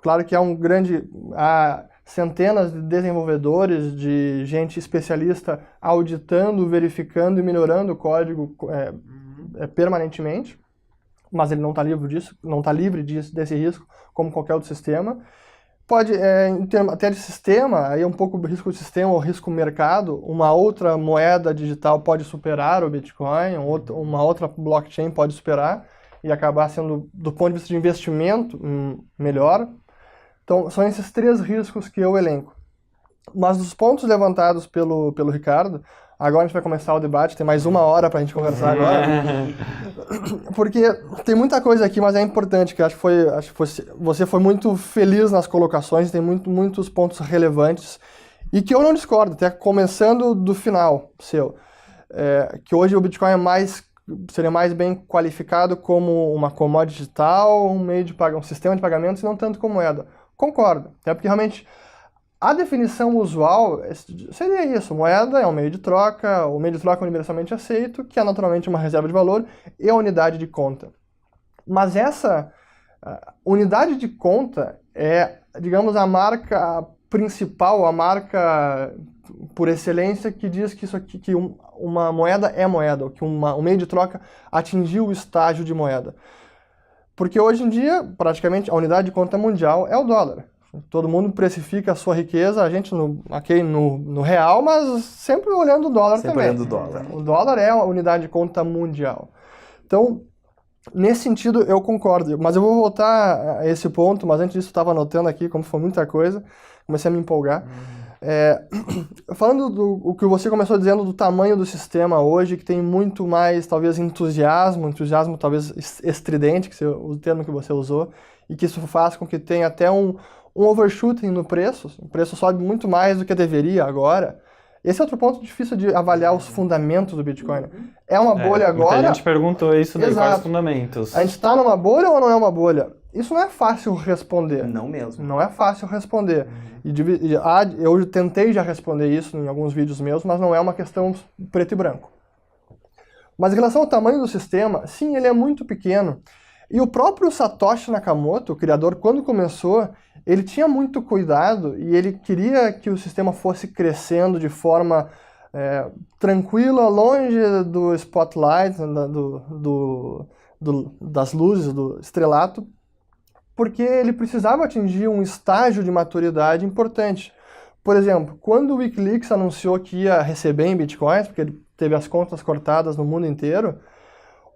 Claro que há centenas de desenvolvedores, de gente especialista auditando, verificando e melhorando o código permanentemente, mas ele não está livre disso, não está livre desse risco, como qualquer outro sistema. Pode, em termos até de sistema, aí é um pouco o risco de sistema ou risco mercado, uma outra moeda digital pode superar o Bitcoin, uma outra blockchain pode superar e acabar sendo, do ponto de vista de investimento, melhor. Então, são esses 3 riscos que eu elenco. Mas dos pontos levantados pelo Ricardo, agora a gente vai começar o debate, tem mais 1 hora para a gente conversar agora. Porque tem muita coisa aqui, mas é importante, que acho que você foi muito feliz nas colocações, tem muitos pontos relevantes, e que eu não discordo, até começando do final seu. Que hoje o Bitcoin seria mais bem qualificado como uma commodity digital, um sistema de pagamentos, e não tanto como moeda. Concordo, até porque realmente a definição usual seria isso: moeda é um meio de troca, o meio de troca é universalmente aceito, que é naturalmente uma reserva de valor e a unidade de conta. Mas essa unidade de conta é, digamos, a marca principal, a marca por excelência que diz que isso aqui, que uma moeda é moeda, ou que um meio de troca atingiu o estágio de moeda. Porque hoje em dia, praticamente, a unidade de conta mundial é o dólar. Todo mundo precifica a sua riqueza, a gente no real, mas sempre olhando o dólar sempre também. Olhando o dólar. O dólar é a unidade de conta mundial. Então, nesse sentido, eu concordo. Mas eu vou voltar a esse ponto, mas antes disso eu estava anotando aqui, como foi muita coisa, comecei a me empolgar. Falando do que você começou dizendo do tamanho do sistema hoje, que tem muito mais, talvez, entusiasmo talvez estridente, que o termo que você usou, e que isso faz com que tenha até um overshooting no preço, o preço sobe muito mais do que deveria agora. Esse é outro ponto difícil de avaliar os fundamentos do Bitcoin. É uma bolha agora? A gente perguntou isso daí, Exato. quais os fundamentos? A gente está numa bolha ou não é uma bolha? Isso não é fácil responder. Não mesmo. Não é fácil responder. Eu tentei já responder isso em alguns vídeos meus, mas não é uma questão preto e branco. Mas em relação ao tamanho do sistema, sim, ele é muito pequeno. E o próprio Satoshi Nakamoto, o criador, quando começou, ele tinha muito cuidado e ele queria que o sistema fosse crescendo de forma tranquila, longe do spotlight, das luzes, do estrelato, porque ele precisava atingir um estágio de maturidade importante. Por exemplo, quando o Wikileaks anunciou que ia receber em bitcoins, porque ele teve as contas cortadas no mundo inteiro,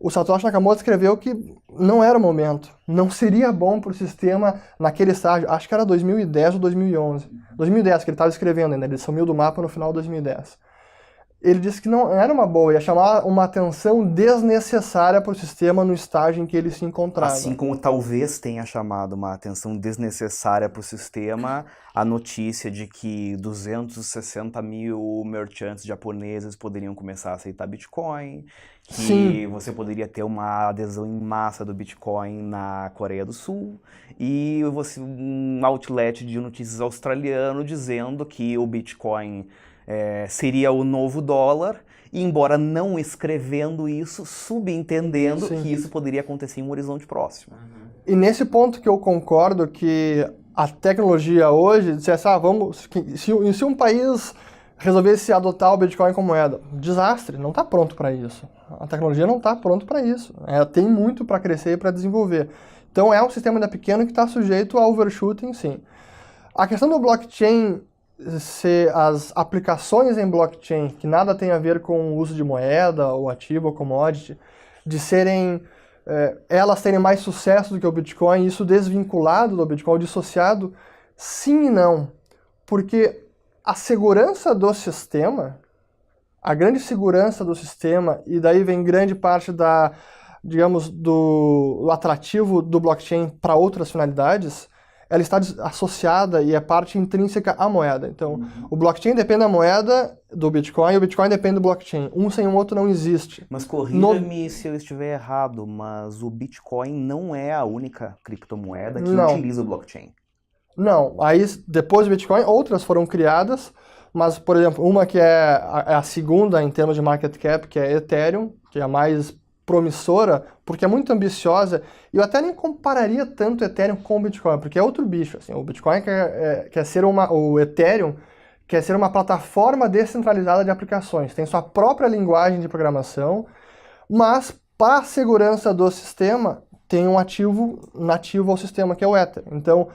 o Satoshi Nakamoto escreveu que não era o momento, não seria bom para o sistema naquele estágio, acho que era 2010 ou 2011. 2010 que ele estava escrevendo ainda, ele sumiu do mapa no final de 2010. ele disse que não era uma boa, ia chamar uma atenção desnecessária para o sistema no estágio em que ele se encontrava. Assim como talvez tenha chamado uma atenção desnecessária para o sistema a notícia de que 260 mil merchants japoneses poderiam começar a aceitar Bitcoin, que Sim. você poderia ter uma adesão em massa do Bitcoin na Coreia do Sul, e um outlet de notícias australiano dizendo que o Bitcoin seria o novo dólar, e embora não escrevendo isso, subentendendo Sim. que isso poderia acontecer em um horizonte próximo. E nesse ponto que eu concordo que a tecnologia hoje, dissesse, se um país resolvesse adotar o Bitcoin como moeda, desastre, não está pronto para isso. A tecnologia não está pronta para isso. Tem muito para crescer e para desenvolver. Então é um sistema ainda pequeno que está sujeito a overshooting, sim. A questão do blockchain ser as aplicações em blockchain, que nada tem a ver com o uso de moeda, ou ativo, ou commodity, de serem, elas terem mais sucesso do que o Bitcoin, isso desvinculado do Bitcoin, dissociado, sim e não. Porque a segurança do sistema, a grande segurança do sistema, e daí vem grande parte do atrativo do blockchain para outras finalidades, ela está associada e é parte intrínseca à moeda. Então, o blockchain depende da moeda do Bitcoin e o Bitcoin depende do blockchain. Um sem o outro não existe. Mas corrija-me se eu estiver errado, mas o Bitcoin não é a única criptomoeda que utiliza o blockchain. Não. Aí, depois do Bitcoin, outras foram criadas, mas, por exemplo, uma que é a segunda em termos de market cap, que é Ethereum, que é a mais promissora, porque é muito ambiciosa, e eu até nem compararia tanto o Ethereum com o Bitcoin, porque é outro bicho, assim, o Bitcoin quer ser o Ethereum quer ser uma plataforma descentralizada de aplicações, tem sua própria linguagem de programação, mas para a segurança do sistema, tem um ativo nativo ao sistema, que é o Ether. Então,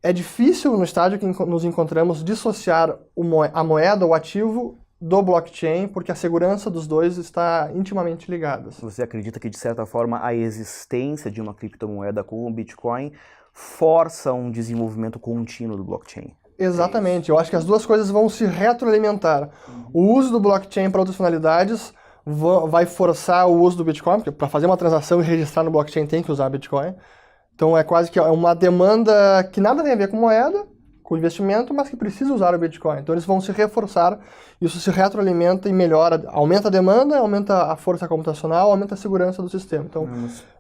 é difícil no estágio que nos encontramos dissociar a moeda, o ativo, do blockchain, porque a segurança dos dois está intimamente ligada. Você acredita que, de certa forma, a existência de uma criptomoeda como o Bitcoin força um desenvolvimento contínuo do blockchain? Exatamente. Eu acho que as duas coisas vão se retroalimentar. O uso do blockchain para outras finalidades vai forçar o uso do Bitcoin, porque para fazer uma transação e registrar no blockchain tem que usar Bitcoin. Então é quase que uma demanda que nada tem a ver com moeda, com investimento, mas que precisa usar o Bitcoin. Então eles vão se reforçar, isso se retroalimenta e melhora, aumenta a demanda, aumenta a força computacional, aumenta a segurança do sistema. Então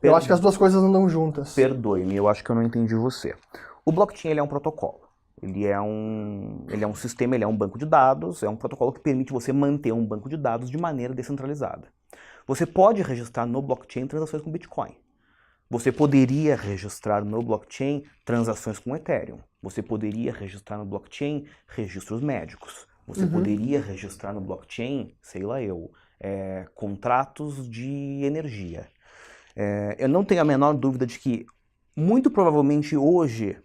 eu acho que as duas coisas andam juntas. Perdoe-me, eu acho que eu não entendi você. O blockchain ele é um protocolo. Ele é um sistema, ele é um banco de dados, é um protocolo que permite você manter um banco de dados de maneira descentralizada. Você pode registrar no blockchain transações com Bitcoin. Você poderia registrar no blockchain transações com Ethereum. Você poderia registrar no blockchain registros médicos. Você poderia registrar no blockchain, sei lá contratos de energia. Eu não tenho a menor dúvida de que, muito provavelmente hoje,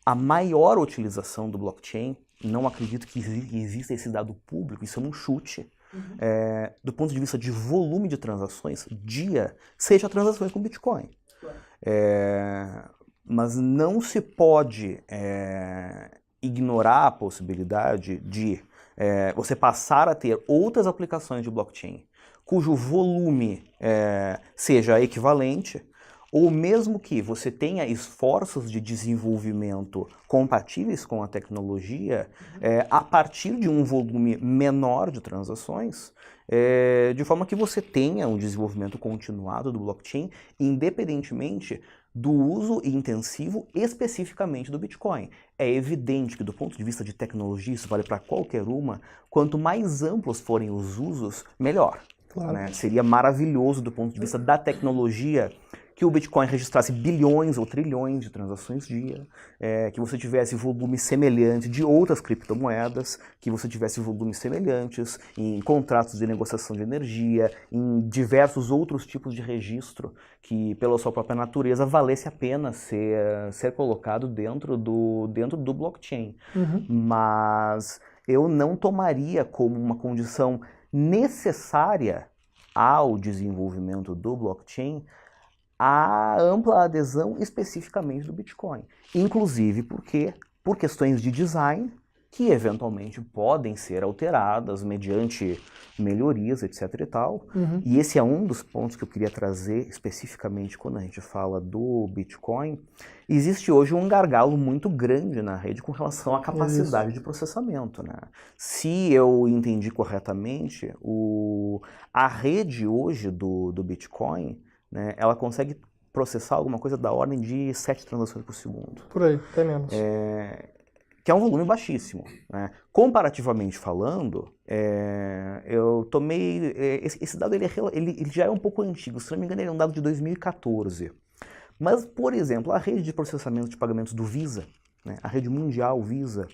a maior utilização do blockchain, não acredito que exista esse dado público, isso é um chute, do ponto de vista de volume de transações, seja transações com Bitcoin. Mas não se pode ignorar a possibilidade de você passar a ter outras aplicações de blockchain cujo volume seja equivalente, ou mesmo que você tenha esforços de desenvolvimento compatíveis com a tecnologia a partir de um volume menor de transações, de forma que você tenha um desenvolvimento continuado do blockchain, independentemente do uso intensivo especificamente do Bitcoin. É evidente que, do ponto de vista de tecnologia, isso vale para qualquer uma, quanto mais amplos forem os usos, melhor. Claro. Né? Seria maravilhoso, do ponto de vista da tecnologia, que o Bitcoin registrasse bilhões ou trilhões de transações dia, que você tivesse volume semelhante de outras criptomoedas, que você tivesse volumes semelhantes em contratos de negociação de energia, em diversos outros tipos de registro que, pela sua própria natureza, valesse a pena ser colocado dentro do blockchain. Mas eu não tomaria como uma condição necessária ao desenvolvimento do blockchain a ampla adesão especificamente do Bitcoin. Inclusive porque, por questões de design, que eventualmente podem ser alteradas mediante melhorias, etc. e tal. E esse é um dos pontos que eu queria trazer especificamente quando a gente fala do Bitcoin. Existe hoje um gargalo muito grande na rede com relação à capacidade de processamento, né? Se eu entendi corretamente, a rede hoje do Bitcoin, né, ela consegue processar alguma coisa da ordem de 7 transações por segundo. Por aí, até menos. Que é um volume baixíssimo, né? Comparativamente falando, eu tomei... esse dado ele já é um pouco antigo, se não me engano ele é um dado de 2014. Mas, por exemplo, a rede de processamento de pagamentos do Visa, né, a rede mundial Visa,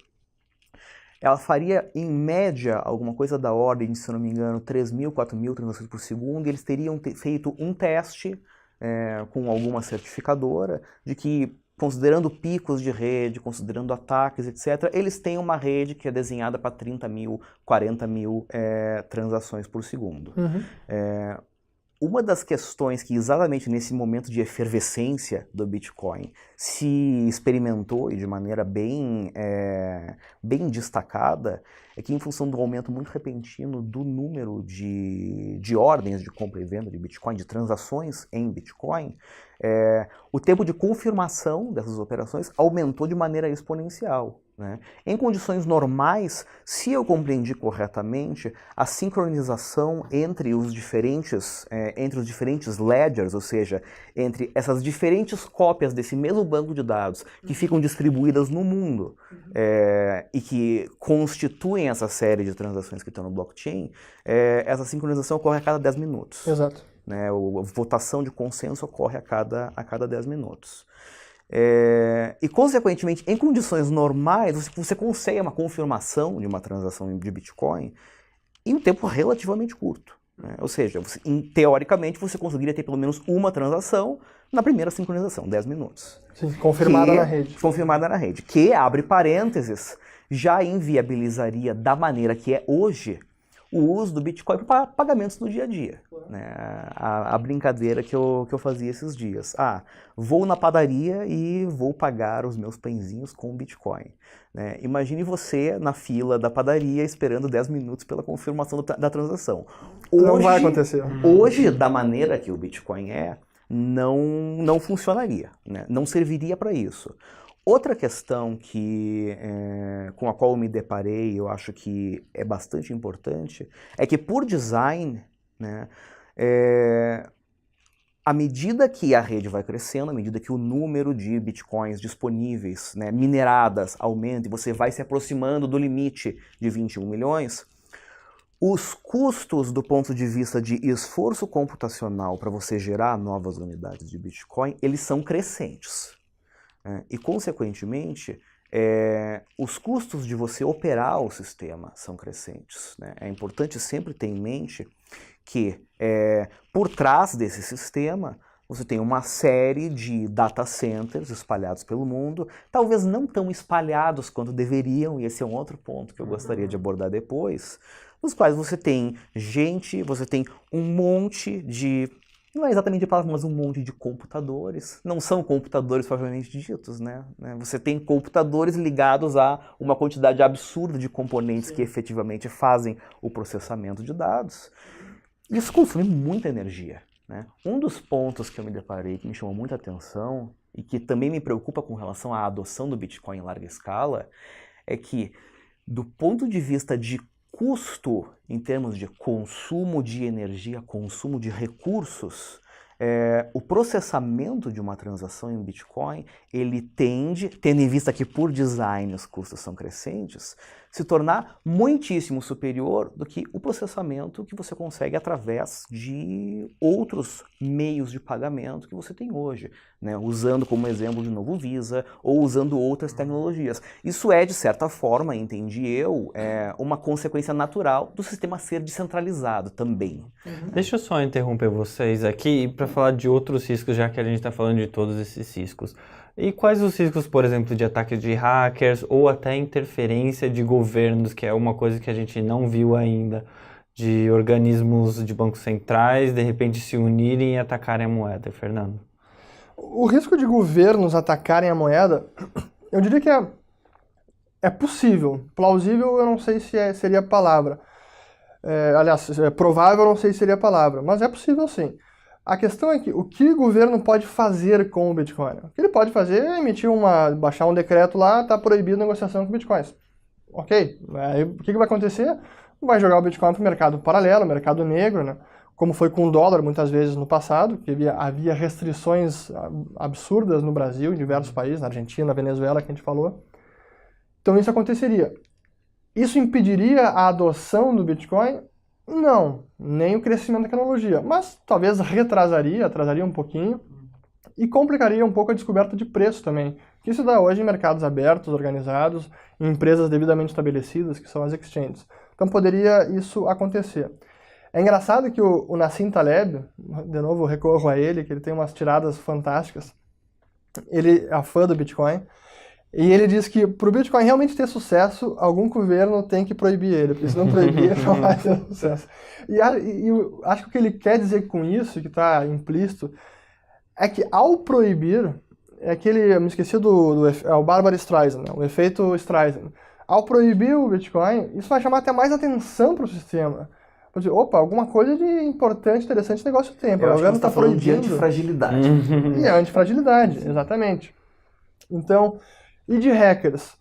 ela faria, em média, alguma coisa da ordem de, se não me engano, 3.000, 4.000 transações por segundo, e eles teriam feito um teste com alguma certificadora de que, considerando picos de rede, considerando ataques, etc., eles têm uma rede que é desenhada para 30.000, 40.000 transações por segundo. Uma das questões que exatamente nesse momento de efervescência do Bitcoin se experimentou e de maneira bem destacada é que, em função do aumento muito repentino do número de ordens de compra e venda de Bitcoin, de transações em Bitcoin, o tempo de confirmação dessas operações aumentou de maneira exponencial, né? Em condições normais, se eu compreendi corretamente, a sincronização entre os diferentes ledgers, ou seja, entre essas diferentes cópias desse mesmo banco de dados que ficam distribuídas no mundo e que constituem essa série de transações que estão no blockchain, essa sincronização ocorre a cada 10 minutos. Exato. Né? A votação de consenso ocorre a cada 10 minutos. E, consequentemente, em condições normais, você consegue uma confirmação de uma transação de Bitcoin em um tempo relativamente curto, né? Ou seja, teoricamente, você conseguiria ter pelo menos uma transação na primeira sincronização, 10 minutos. Sim, confirmada na rede. Confirmada na rede, que, abre parênteses, já inviabilizaria da maneira que é hoje o uso do Bitcoin para pagamentos no dia a dia. Né? A brincadeira que eu fazia esses dias. Vou na padaria e vou pagar os meus pãezinhos com Bitcoin. Né? Imagine você na fila da padaria esperando 10 minutos pela confirmação da transação. Hoje, não vai acontecer. Hoje, da maneira que o Bitcoin não funcionaria, né? Não serviria para isso. Outra questão com a qual eu me deparei, eu acho que é bastante importante, é que, por design, né, à medida que a rede vai crescendo, à medida que o número de bitcoins disponíveis, né, mineradas, aumenta e você vai se aproximando do limite de 21 milhões, os custos do ponto de vista de esforço computacional para você gerar novas unidades de Bitcoin, eles são crescentes. E, consequentemente, os custos de você operar o sistema são crescentes, né? É importante sempre ter em mente que, por trás desse sistema, você tem uma série de data centers espalhados pelo mundo, talvez não tão espalhados quanto deveriam, e esse é um outro ponto que eu gostaria de abordar depois, nos quais você tem um monte de... Não é exatamente de palavras, mas um monte de computadores. Não são computadores propriamente ditos, né? Você tem computadores ligados a uma quantidade absurda de componentes que efetivamente fazem o processamento de dados. Isso consome muita energia, né? Um dos pontos que eu me deparei, que me chamou muita atenção, e que também me preocupa com relação à adoção do Bitcoin em larga escala, é que, do ponto de vista de custo em termos de consumo de energia, consumo de recursos, o processamento de uma transação em Bitcoin, ele tende, tendo em vista que por design os custos são crescentes, se tornar muitíssimo superior do que o processamento que você consegue através de outros meios de pagamento que você tem hoje, né? Usando como exemplo de novo o Visa ou usando outras tecnologias. Isso é, de certa forma, entendi eu, uma consequência natural do sistema ser descentralizado também. Deixa eu só interromper vocês aqui para falar de outros riscos, já que a gente está falando de todos esses riscos. E quais os riscos, por exemplo, de ataques de hackers ou até interferência de governos, que é uma coisa que a gente não viu ainda, de organismos de bancos centrais, de repente se unirem e atacarem a moeda, Fernando? O risco de governos atacarem a moeda, eu diria que é é possível. Plausível eu não sei se seria a palavra. Aliás, provável eu não sei se seria a palavra, mas é possível sim. A questão é que o que o governo pode fazer com o Bitcoin? O que ele pode fazer é baixar um decreto lá, tá proibido a negociação com Bitcoins. Ok, aí o que vai acontecer? Vai jogar o Bitcoin para o mercado paralelo, mercado negro, né? Como foi com o dólar muitas vezes no passado, que havia restrições absurdas no Brasil, em diversos países, na Argentina, na Venezuela, que a gente falou. Então isso aconteceria. Isso impediria a adoção do Bitcoin? Não, nem o crescimento da tecnologia, mas talvez atrasaria um pouquinho e complicaria um pouco a descoberta de preço também, que isso dá hoje em mercados abertos, organizados, em empresas devidamente estabelecidas, que são as exchanges. Então poderia isso acontecer. É engraçado que o Nassim Taleb, de novo eu recorro a ele, que ele tem umas tiradas fantásticas, ele é fã do Bitcoin, e ele diz que para o Bitcoin realmente ter sucesso, algum governo tem que proibir ele, porque se não proibir, ele não vai ter sucesso. E eu acho que o que ele quer dizer com isso, que está implícito, é que ao proibir, eu me esqueci o Barbra Streisand, né? O efeito Streisand. Ao proibir o Bitcoin, isso vai chamar até mais atenção para o sistema. Vai dizer, opa, alguma coisa de importante, interessante, esse negócio tem. O governo está proibindo. De antifragilidade. E é antifragilidade, exatamente. Então, e de hackers?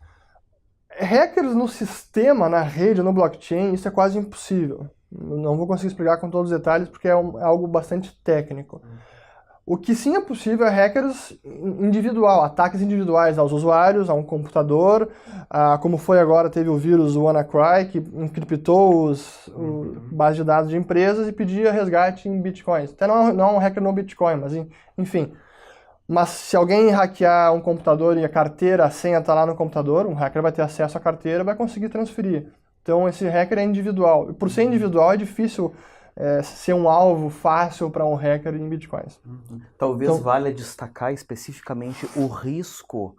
Hackers no sistema, na rede, no blockchain, isso é quase impossível. Não vou conseguir explicar com todos os detalhes, porque é algo bastante técnico. O que sim é possível é hackers ataques individuais aos usuários, a um computador, como foi agora, teve o vírus WannaCry, que encriptou bases de dados de empresas e pedia resgate em bitcoins. Até não é um hacker no Bitcoin, mas enfim. Mas se alguém hackear um computador e a carteira, a senha está lá no computador, um hacker vai ter acesso à carteira e vai conseguir transferir. Então esse hacker é individual. E por ser individual é difícil ser um alvo fácil para um hacker em bitcoins. Talvez valha destacar especificamente o risco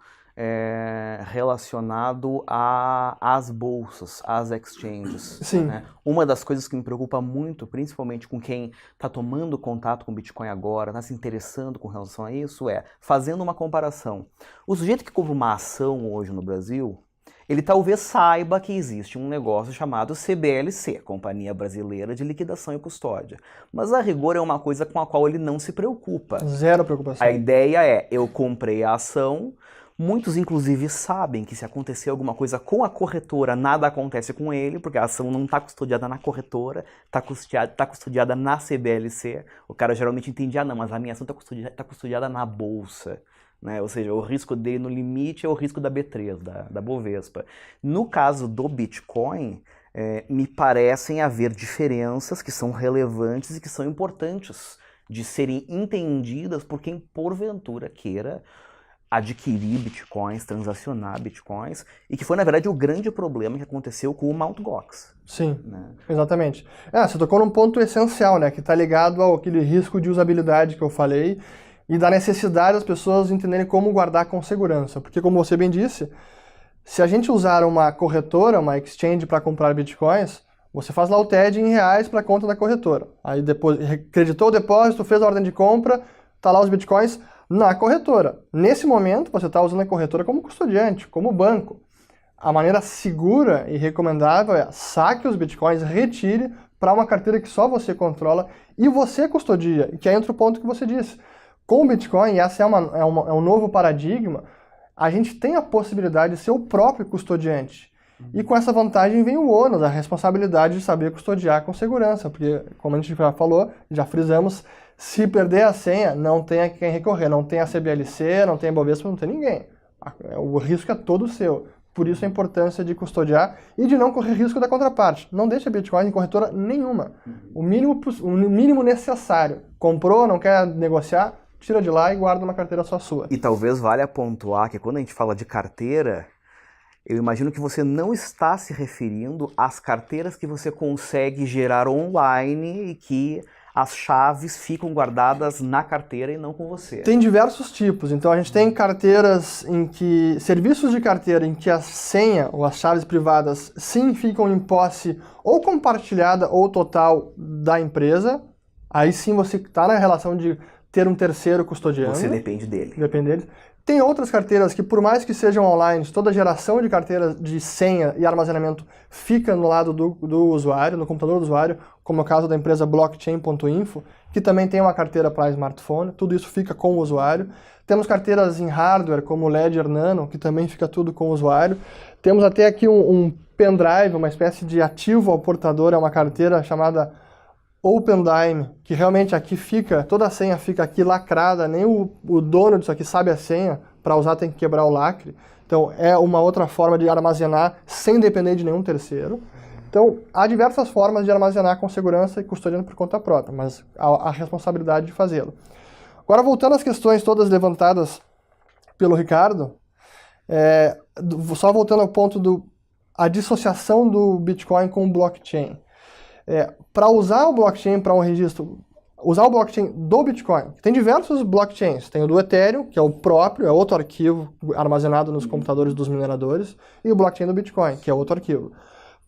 relacionado às bolsas, às exchanges. Sim. Né? Uma das coisas que me preocupa muito, principalmente com quem está tomando contato com o Bitcoin agora, está se interessando com relação a isso, fazendo uma comparação. O sujeito que compra uma ação hoje no Brasil, ele talvez saiba que existe um negócio chamado CBLC, Companhia Brasileira de Liquidação e Custódia. Mas a rigor é uma coisa com a qual ele não se preocupa. Zero preocupação. A ideia eu comprei a ação, muitos inclusive sabem que se acontecer alguma coisa com a corretora, nada acontece com ele, porque a ação não está custodiada na corretora, está custodiada na CBLC. O cara geralmente entende, não, mas a minha ação está custodiada na bolsa. Né? Ou seja, o risco dele no limite é o risco da B3, da Bovespa. No caso do Bitcoin, me parecem haver diferenças que são relevantes e que são importantes de serem entendidas por quem porventura queira adquirir bitcoins, transacionar bitcoins, e que foi, na verdade, o grande problema que aconteceu com o Mt. Gox. Sim, né? Exatamente. Você tocou num ponto essencial, né, que está ligado àquele risco de usabilidade que eu falei, e da necessidade das pessoas entenderem como guardar com segurança. Porque, como você bem disse, se a gente usar uma corretora, uma exchange para comprar bitcoins, você faz lá o TED em reais para a conta da corretora. Aí depois creditou o depósito, fez a ordem de compra, tá lá os bitcoins na corretora. Nesse momento, você está usando a corretora como custodiante, como banco. A maneira segura e recomendável é saque os bitcoins, retire para uma carteira que só você controla e você custodia. Que aí entra o ponto que você disse. Com o Bitcoin, e essa é um novo paradigma, a gente tem a possibilidade de ser o próprio custodiante. E com essa vantagem vem o ônus, a responsabilidade de saber custodiar com segurança, porque, como a gente já falou, já frisamos, se perder a senha, não tem a quem recorrer, não tem a CBLC, não tem a Bovespa, não tem ninguém. O risco é todo seu. Por isso a importância de custodiar e de não correr risco da contraparte. Não deixa Bitcoin em corretora nenhuma. O mínimo necessário. Comprou, não quer negociar, tira de lá e guarda uma carteira só sua. E talvez valha pontuar que quando a gente fala de carteira, eu imagino que você não está se referindo às carteiras que você consegue gerar online e que as chaves ficam guardadas na carteira e não com você. Tem diversos tipos. Então a gente tem carteiras serviços de carteira em que a senha ou as chaves privadas sim ficam em posse ou compartilhada ou total da empresa. Aí sim você está na relação de ter um terceiro custodiando. Você depende dele. Depende deles. Tem outras carteiras que, por mais que sejam online, toda a geração de carteiras de senha e armazenamento fica no lado do usuário, no computador do usuário, como é o caso da empresa blockchain.info, que também tem uma carteira para smartphone, tudo isso fica com o usuário. Temos carteiras em hardware, como o Ledger Nano, que também fica tudo com o usuário. Temos até aqui um pendrive, uma espécie de ativo ao portador, é uma carteira chamada OpenDime, que realmente aqui fica, toda a senha fica aqui lacrada, nem o dono disso aqui sabe a senha, para usar tem que quebrar o lacre. Então é uma outra forma de armazenar sem depender de nenhum terceiro. Então há diversas formas de armazenar com segurança e custodiando por conta própria, mas a responsabilidade de fazê-lo. Agora voltando às questões todas levantadas pelo Ricardo, só voltando ao ponto a dissociação do Bitcoin com o blockchain. Para usar o blockchain para um registro, usar o blockchain do Bitcoin, tem diversos blockchains, tem o do Ethereum, que é o próprio, é outro arquivo armazenado nos computadores dos mineradores, e o blockchain do Bitcoin, que é outro arquivo.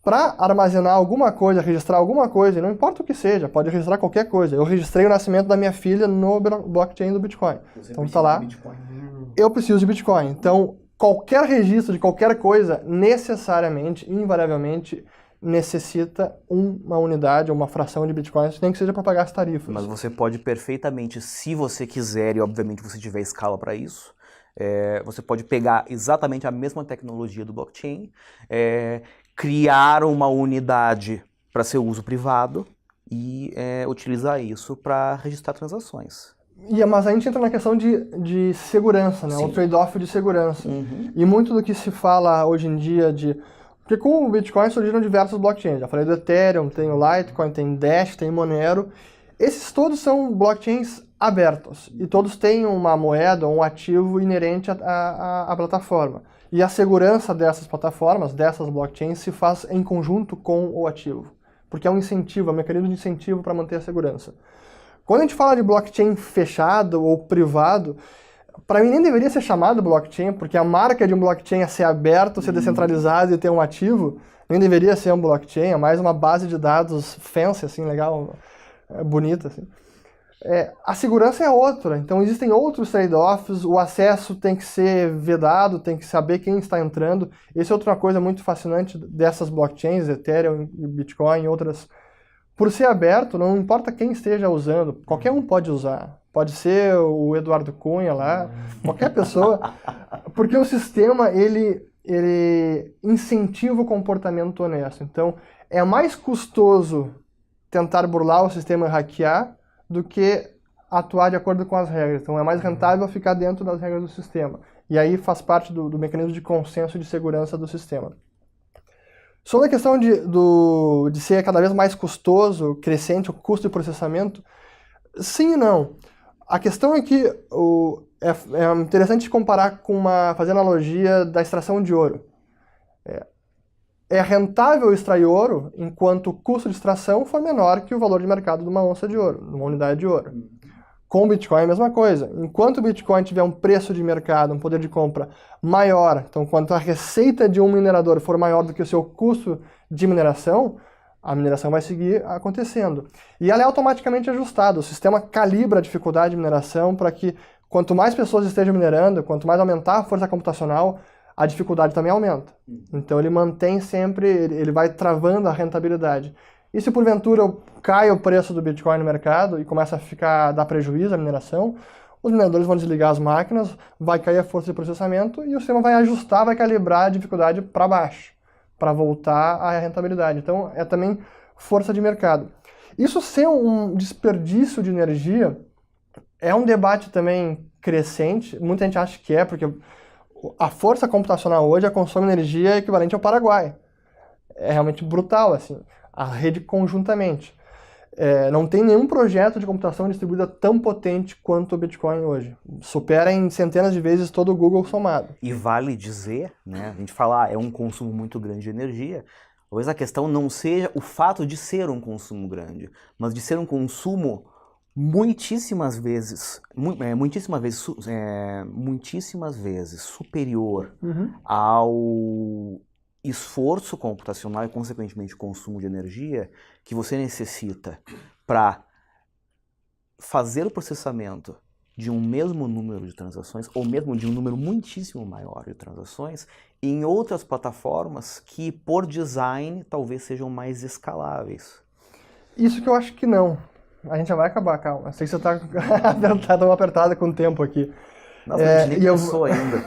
Para armazenar alguma coisa, registrar alguma coisa, não importa o que seja, pode registrar qualquer coisa. Eu registrei o nascimento da minha filha no blockchain do Bitcoin. Então está lá. Eu preciso de Bitcoin. Então, qualquer registro de qualquer coisa, necessariamente, invariavelmente, necessita uma unidade, uma fração de bitcoins, nem que seja para pagar as tarifas. Mas você pode perfeitamente, se você quiser, e obviamente você tiver escala para isso, você pode pegar exatamente a mesma tecnologia do blockchain, criar uma unidade para seu uso privado e utilizar isso para registrar transações. Mas a gente entra na questão de segurança, né? O trade-off de segurança. Uhum. E muito do que se fala hoje em dia porque com o Bitcoin surgiram diversos blockchains. Já falei do Ethereum, tem o Litecoin, tem Dash, tem Monero. Esses todos são blockchains abertos. E todos têm uma moeda, um ativo inerente à plataforma. E a segurança dessas plataformas, dessas blockchains, se faz em conjunto com o ativo. Porque é um incentivo, é um mecanismo de incentivo para manter a segurança. Quando a gente fala de blockchain fechado ou privado, para mim nem deveria ser chamado blockchain, porque a marca de um blockchain é ser aberto, ser descentralizado e ter um ativo, nem deveria ser um blockchain, é mais uma base de dados fancy, assim, legal, bonita, assim. A segurança é outra, então existem outros trade-offs, o acesso tem que ser vedado, tem que saber quem está entrando. Essa é outra coisa muito fascinante dessas blockchains, Ethereum, Bitcoin e outras. Por ser aberto, não importa quem esteja usando, qualquer um pode usar. Pode ser o Eduardo Cunha lá, qualquer pessoa, porque o sistema, ele incentiva o comportamento honesto. Então, é mais custoso tentar burlar o sistema e hackear do que atuar de acordo com as regras. Então, é mais rentável ficar dentro das regras do sistema. E aí faz parte do mecanismo de consenso de segurança do sistema. Sobre a questão de ser cada vez mais custoso, crescente, o custo de processamento, sim e não. A questão é que é interessante comparar fazer analogia da extração de ouro. É rentável extrair ouro enquanto o custo de extração for menor que o valor de mercado de uma onça de ouro, uma unidade de ouro. Com o Bitcoin é a mesma coisa. Enquanto o Bitcoin tiver um preço de mercado, um poder de compra maior, então quanto a receita de um minerador for maior do que o seu custo de mineração, a mineração vai seguir acontecendo. E ela é automaticamente ajustada. O sistema calibra a dificuldade de mineração para que quanto mais pessoas estejam minerando, quanto mais aumentar a força computacional, a dificuldade também aumenta. Então ele mantém sempre, ele vai travando a rentabilidade. E se porventura cai o preço do Bitcoin no mercado e começa a dar prejuízo à mineração, os mineradores vão desligar as máquinas, vai cair a força de processamento e o sistema vai ajustar, vai calibrar a dificuldade para baixo, para voltar à rentabilidade. Então é também força de mercado. Isso ser um desperdício de energia é um debate também crescente, muita gente acha que porque a força computacional hoje consome energia equivalente ao Paraguai. É realmente brutal, assim, a rede conjuntamente. Não tem nenhum projeto de computação distribuída tão potente quanto o Bitcoin hoje. Supera em centenas de vezes todo o Google somado. E vale dizer, né, a gente fala, é um consumo muito grande de energia, talvez a questão não seja o fato de ser um consumo grande, mas de ser um consumo muitíssimas vezes superior ao esforço computacional e, consequentemente, consumo de energia que você necessita para fazer o processamento de um mesmo número de transações, ou mesmo de um número muitíssimo maior de transações, em outras plataformas que, por design, talvez sejam mais escaláveis. Isso que eu acho que não. A gente já vai acabar, calma. Eu sei que você está dando uma apertada com o tempo aqui. Nossa, a gente nem começou ainda.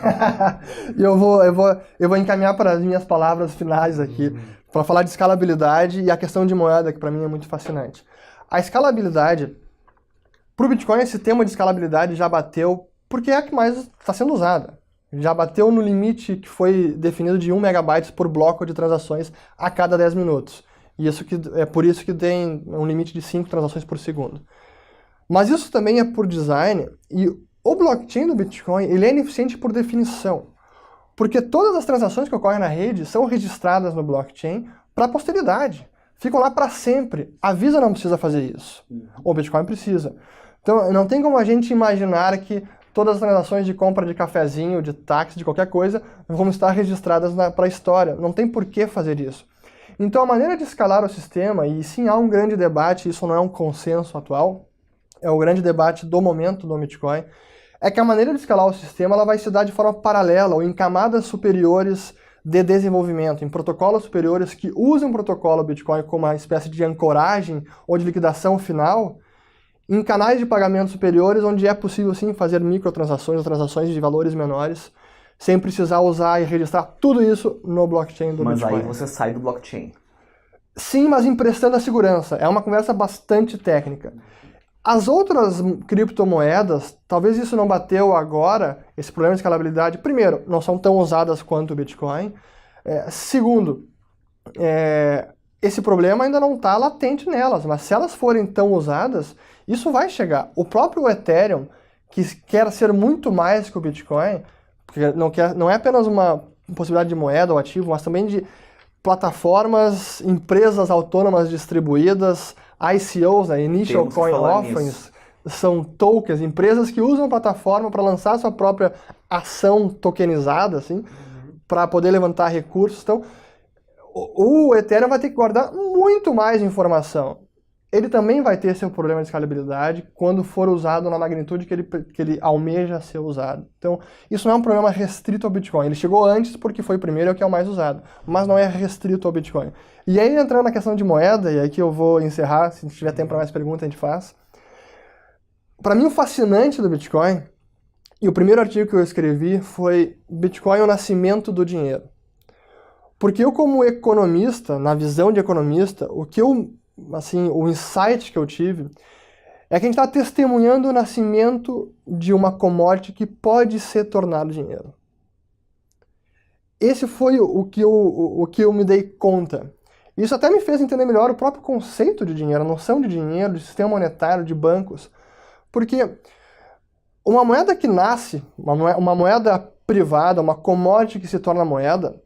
E eu vou encaminhar para as minhas palavras finais aqui, para falar de escalabilidade e a questão de moeda, que para mim é muito fascinante. A escalabilidade, para o Bitcoin, esse tema de escalabilidade já bateu, porque é a que mais está sendo usada. Já bateu no limite que foi definido de 1 megabyte por bloco de transações a cada 10 minutos. E isso é por isso que tem um limite de 5 transações por segundo. Mas isso também é por design, e o blockchain do Bitcoin ele é ineficiente por definição. Porque todas as transações que ocorrem na rede são registradas no blockchain para a posteridade. Ficam lá para sempre. A Visa não precisa fazer isso. O Bitcoin precisa. Então não tem como a gente imaginar que todas as transações de compra de cafezinho, de táxi, de qualquer coisa, vão estar registradas para a história. Não tem por que fazer isso. Então a maneira de escalar o sistema, e sim há um grande debate, isso não é um consenso atual, é o grande debate do momento do Bitcoin, é que a maneira de escalar o sistema ela vai se dar de forma paralela ou em camadas superiores de desenvolvimento, em protocolos superiores que usam o protocolo Bitcoin como uma espécie de ancoragem ou de liquidação final, em canais de pagamento superiores onde é possível sim fazer microtransações ou transações de valores menores, sem precisar usar e registrar tudo isso no blockchain do Bitcoin. Mas aí você sai do blockchain. Sim, mas emprestando a segurança. É uma conversa bastante técnica. As outras criptomoedas, talvez isso não bateu agora, esse problema de escalabilidade. Primeiro, não são tão usadas quanto o Bitcoin. Segundo, esse problema ainda não está latente nelas, mas se elas forem tão usadas, isso vai chegar. O próprio Ethereum, que quer ser muito mais que o Bitcoin, porque não é apenas uma possibilidade de moeda ou ativo, mas também de plataformas, empresas autônomas distribuídas, ICOs, Initial Coin Offerings, são tokens, empresas que usam a plataforma para lançar sua própria ação tokenizada, assim, para poder levantar recursos. Então, o Ethereum vai ter que guardar muito mais informação. Ele também vai ter seu problema de escalabilidade quando for usado na magnitude que ele almeja ser usado. Então, isso não é um problema restrito ao Bitcoin. Ele chegou antes porque foi o primeiro e é o que é o mais usado, mas não é restrito ao Bitcoin. E aí, entrando na questão de moeda, e aqui eu vou encerrar, se tiver tempo para mais perguntas a gente faz. Para mim, o fascinante do Bitcoin, e o primeiro artigo que eu escrevi foi Bitcoin, o nascimento do dinheiro. Porque eu, como economista, na visão de economista, o insight que eu tive é que a gente está testemunhando o nascimento de uma commodity que pode ser tornado dinheiro. Esse foi o que eu me dei conta. Isso até me fez entender melhor o próprio conceito de dinheiro, a noção de dinheiro, de sistema monetário, de bancos. Porque uma moeda que nasce, uma moeda privada, uma commodity que se torna moeda,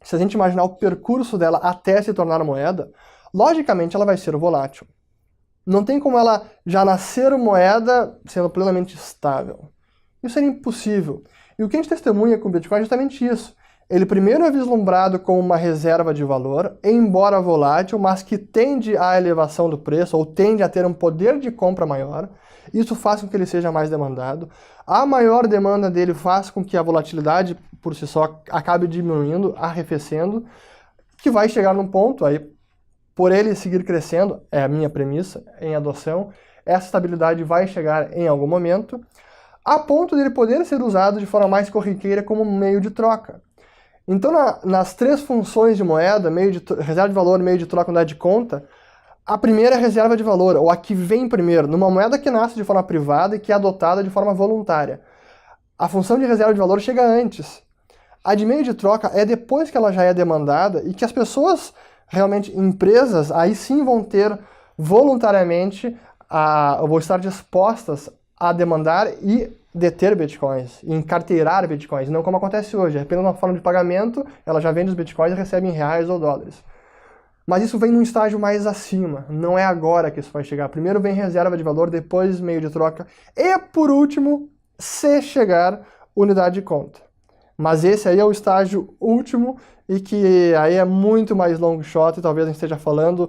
se a gente imaginar o percurso dela até se tornar moeda, logicamente ela vai ser volátil. Não tem como ela já nascer moeda sendo plenamente estável. Isso seria impossível. E o que a gente testemunha com o Bitcoin é justamente isso. Ele primeiro é vislumbrado como uma reserva de valor, embora volátil, mas que tende à elevação do preço, ou tende a ter um poder de compra maior. Isso faz com que ele seja mais demandado. A maior demanda dele faz com que a volatilidade, por si só, acabe diminuindo, arrefecendo, que vai chegar num ponto, aí, por ele seguir crescendo, é a minha premissa, em adoção, essa estabilidade vai chegar em algum momento, a ponto de ele poder ser usado de forma mais corriqueira como meio de troca. Então, nas três funções de moeda, reserva de valor, meio de troca, unidade de conta, a primeira é a reserva de valor, ou a que vem primeiro, numa moeda que nasce de forma privada e que é adotada de forma voluntária. A função de reserva de valor chega antes. A de meio de troca é depois que ela já é demandada e que as pessoas, realmente empresas, aí sim vão ter voluntariamente, vão estar dispostas a demandar e deter bitcoins, e encarteirar bitcoins, não como acontece hoje, é apenas uma forma de pagamento, ela já vende os bitcoins e recebe em reais ou dólares. Mas isso vem num estágio mais acima, não é agora que isso vai chegar. Primeiro vem reserva de valor, depois meio de troca, e por último, se chegar, unidade de conta. Mas esse aí é o estágio último, e que aí é muito mais long shot, e talvez a gente esteja falando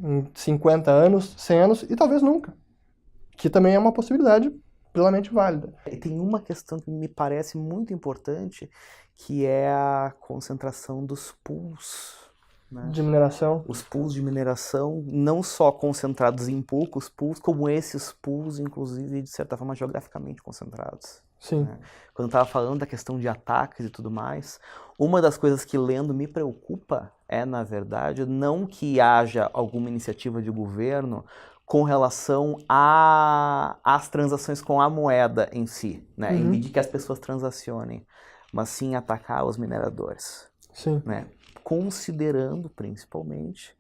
em 50 anos, 100 anos, e talvez nunca. que também é uma possibilidade plenamente válida. E tem uma questão que me parece muito importante, que é a concentração dos pools, né? De mineração. Os pools de mineração, não só concentrados em poucos pools, como esses pools, inclusive, de certa forma, geograficamente concentrados. Sim. Né? Quando eu estava falando da questão de ataques e tudo mais, uma das coisas que lendo me preocupa é, na verdade, não que haja alguma iniciativa de governo com relação às transações com a moeda em si, né? Uhum. Impedir que as pessoas transacionem, mas sim atacar os mineradores, Sim. né? Considerando, principalmente,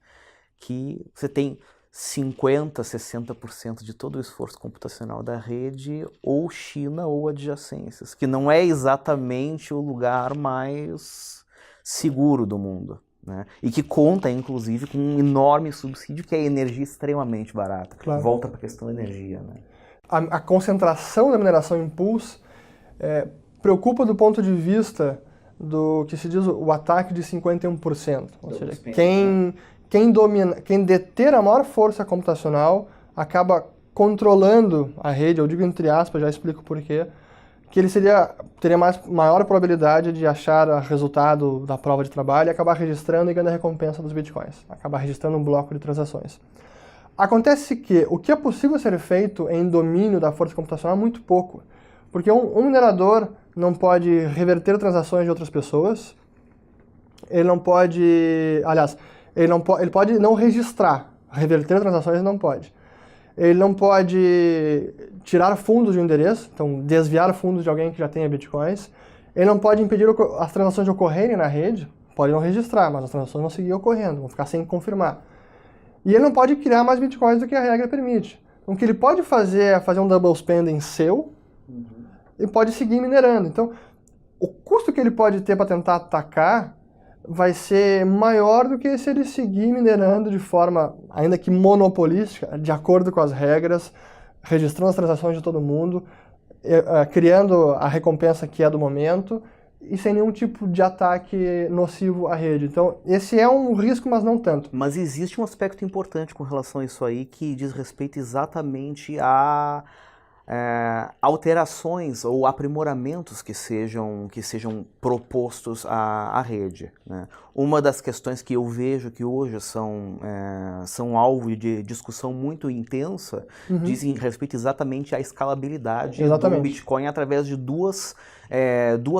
que você tem 50%, 60% de todo o esforço computacional da rede ou China ou adjacências, que não é exatamente o lugar mais seguro do mundo, né? E que conta, inclusive, com um enorme subsídio, que é a energia extremamente barata. Claro. Volta para a questão da energia, né? A concentração da mineração em pools preocupa do ponto de vista do que se diz o ataque de 51%. Ou seja, quem deter a maior força computacional acaba controlando a rede, eu digo entre aspas, já explico por quê, que ele teria maior probabilidade de achar o resultado da prova de trabalho e acabar registrando e ganhando a recompensa dos bitcoins, acabar registrando um bloco de transações. Acontece que o que é possível ser feito em domínio da força computacional é muito pouco, porque um minerador não pode reverter transações de outras pessoas, ele não pode, aliás, ele pode não registrar, reverter transações ele não pode. Ele não pode tirar fundos de um endereço, então desviar fundos de alguém que já tenha bitcoins. Ele não pode impedir as transações de ocorrerem na rede, pode não registrar, mas as transações vão seguir ocorrendo, vão ficar sem confirmar. E ele não pode criar mais bitcoins do que a regra permite. Então o que ele pode fazer é fazer um double spending seu, e pode seguir minerando. Então, o custo que ele pode ter para tentar atacar vai ser maior do que se ele seguir minerando de forma, ainda que monopolística, de acordo com as regras, registrando as transações de todo mundo, criando a recompensa que é do momento e sem nenhum tipo de ataque nocivo à rede. Então, esse é um risco, mas não tanto. Mas existe um aspecto importante com relação a isso aí, que diz respeito exatamente a alterações ou aprimoramentos que sejam propostos à rede, né? Uma das questões que eu vejo que hoje são alvo de discussão muito intensa, dizem respeito exatamente à escalabilidade do Bitcoin através de duas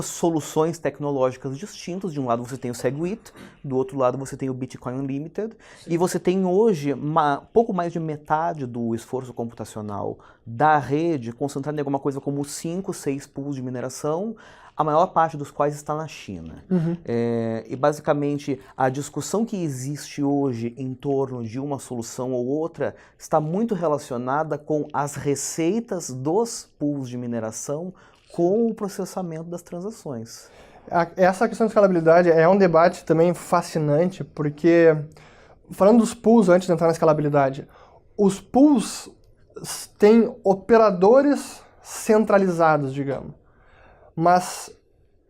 soluções tecnológicas distintas. De um lado você tem o SegWit, do outro lado você tem o Bitcoin Unlimited, e você tem hoje pouco mais de metade do esforço computacional da rede concentrado em alguma coisa como 5, 6 pools de mineração, a maior parte dos quais está na China. E basicamente a discussão que existe hoje em torno de uma solução ou outra está muito relacionada com as receitas dos pools de mineração com o processamento das transações. Essa questão de escalabilidade é um debate também fascinante, porque, falando dos pools antes de entrar na escalabilidade, os pools têm operadores centralizados, digamos, mas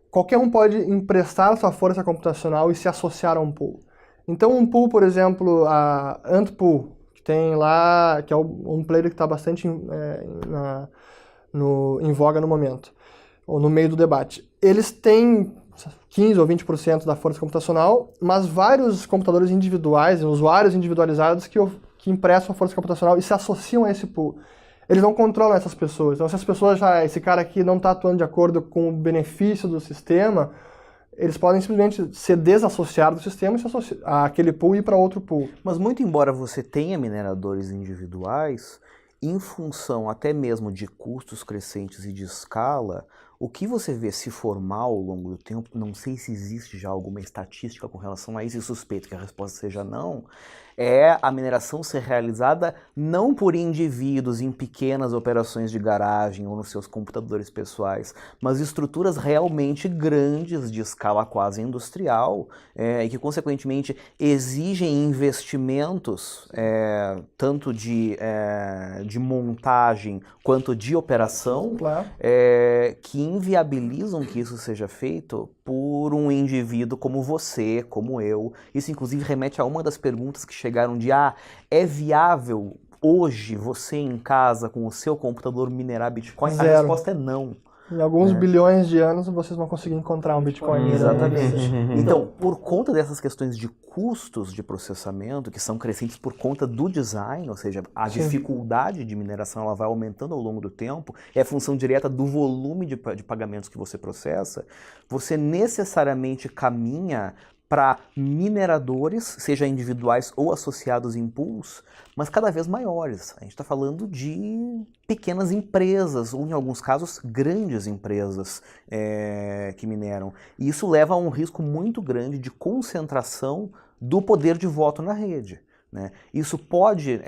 qualquer um pode emprestar sua força computacional e se associar a um pool. Então um pool, por exemplo, a Antpool, que tem lá, que é um player que está bastante em voga no momento, ou no meio do debate. Eles têm 15 ou 20% da força computacional, mas vários computadores individuais, usuários individualizados que emprestam a força computacional e se associam a esse pool. Eles não controlam essas pessoas. Então, se as pessoas esse cara aqui não está atuando de acordo com o benefício do sistema, eles podem simplesmente se desassociar do sistema e se associar àquele pool e ir para outro pool. Mas muito embora você tenha mineradores individuais, em função até mesmo de custos crescentes e de escala, o que você vê se formar ao longo do tempo, não sei se existe já alguma estatística com relação a isso, e suspeito que a resposta seja não, é a mineração ser realizada não por indivíduos em pequenas operações de garagem ou nos seus computadores pessoais, mas estruturas realmente grandes, de escala quase industrial, e que consequentemente exigem investimentos, tanto de montagem quanto de operação, Claro. Que inviabilizam que isso seja feito por um indivíduo como você, como eu. Isso inclusive remete a uma das perguntas que chegaram de é viável hoje, você em casa, com o seu computador, minerar Bitcoin? A Zero. resposta é não. Em alguns bilhões de anos vocês vão conseguir encontrar um Bitcoin. Exatamente. Então, por conta dessas questões de custos de processamento, que são crescentes por conta do design, ou seja, a dificuldade de mineração ela vai aumentando ao longo do tempo, é função direta do volume de pagamentos que você processa, você necessariamente caminha para mineradores, seja individuais ou associados em pools, mas cada vez maiores. A gente está falando de pequenas empresas, ou em alguns casos, grandes empresas que mineram. E isso leva a um risco muito grande de concentração do poder de voto na rede, né? Isso pode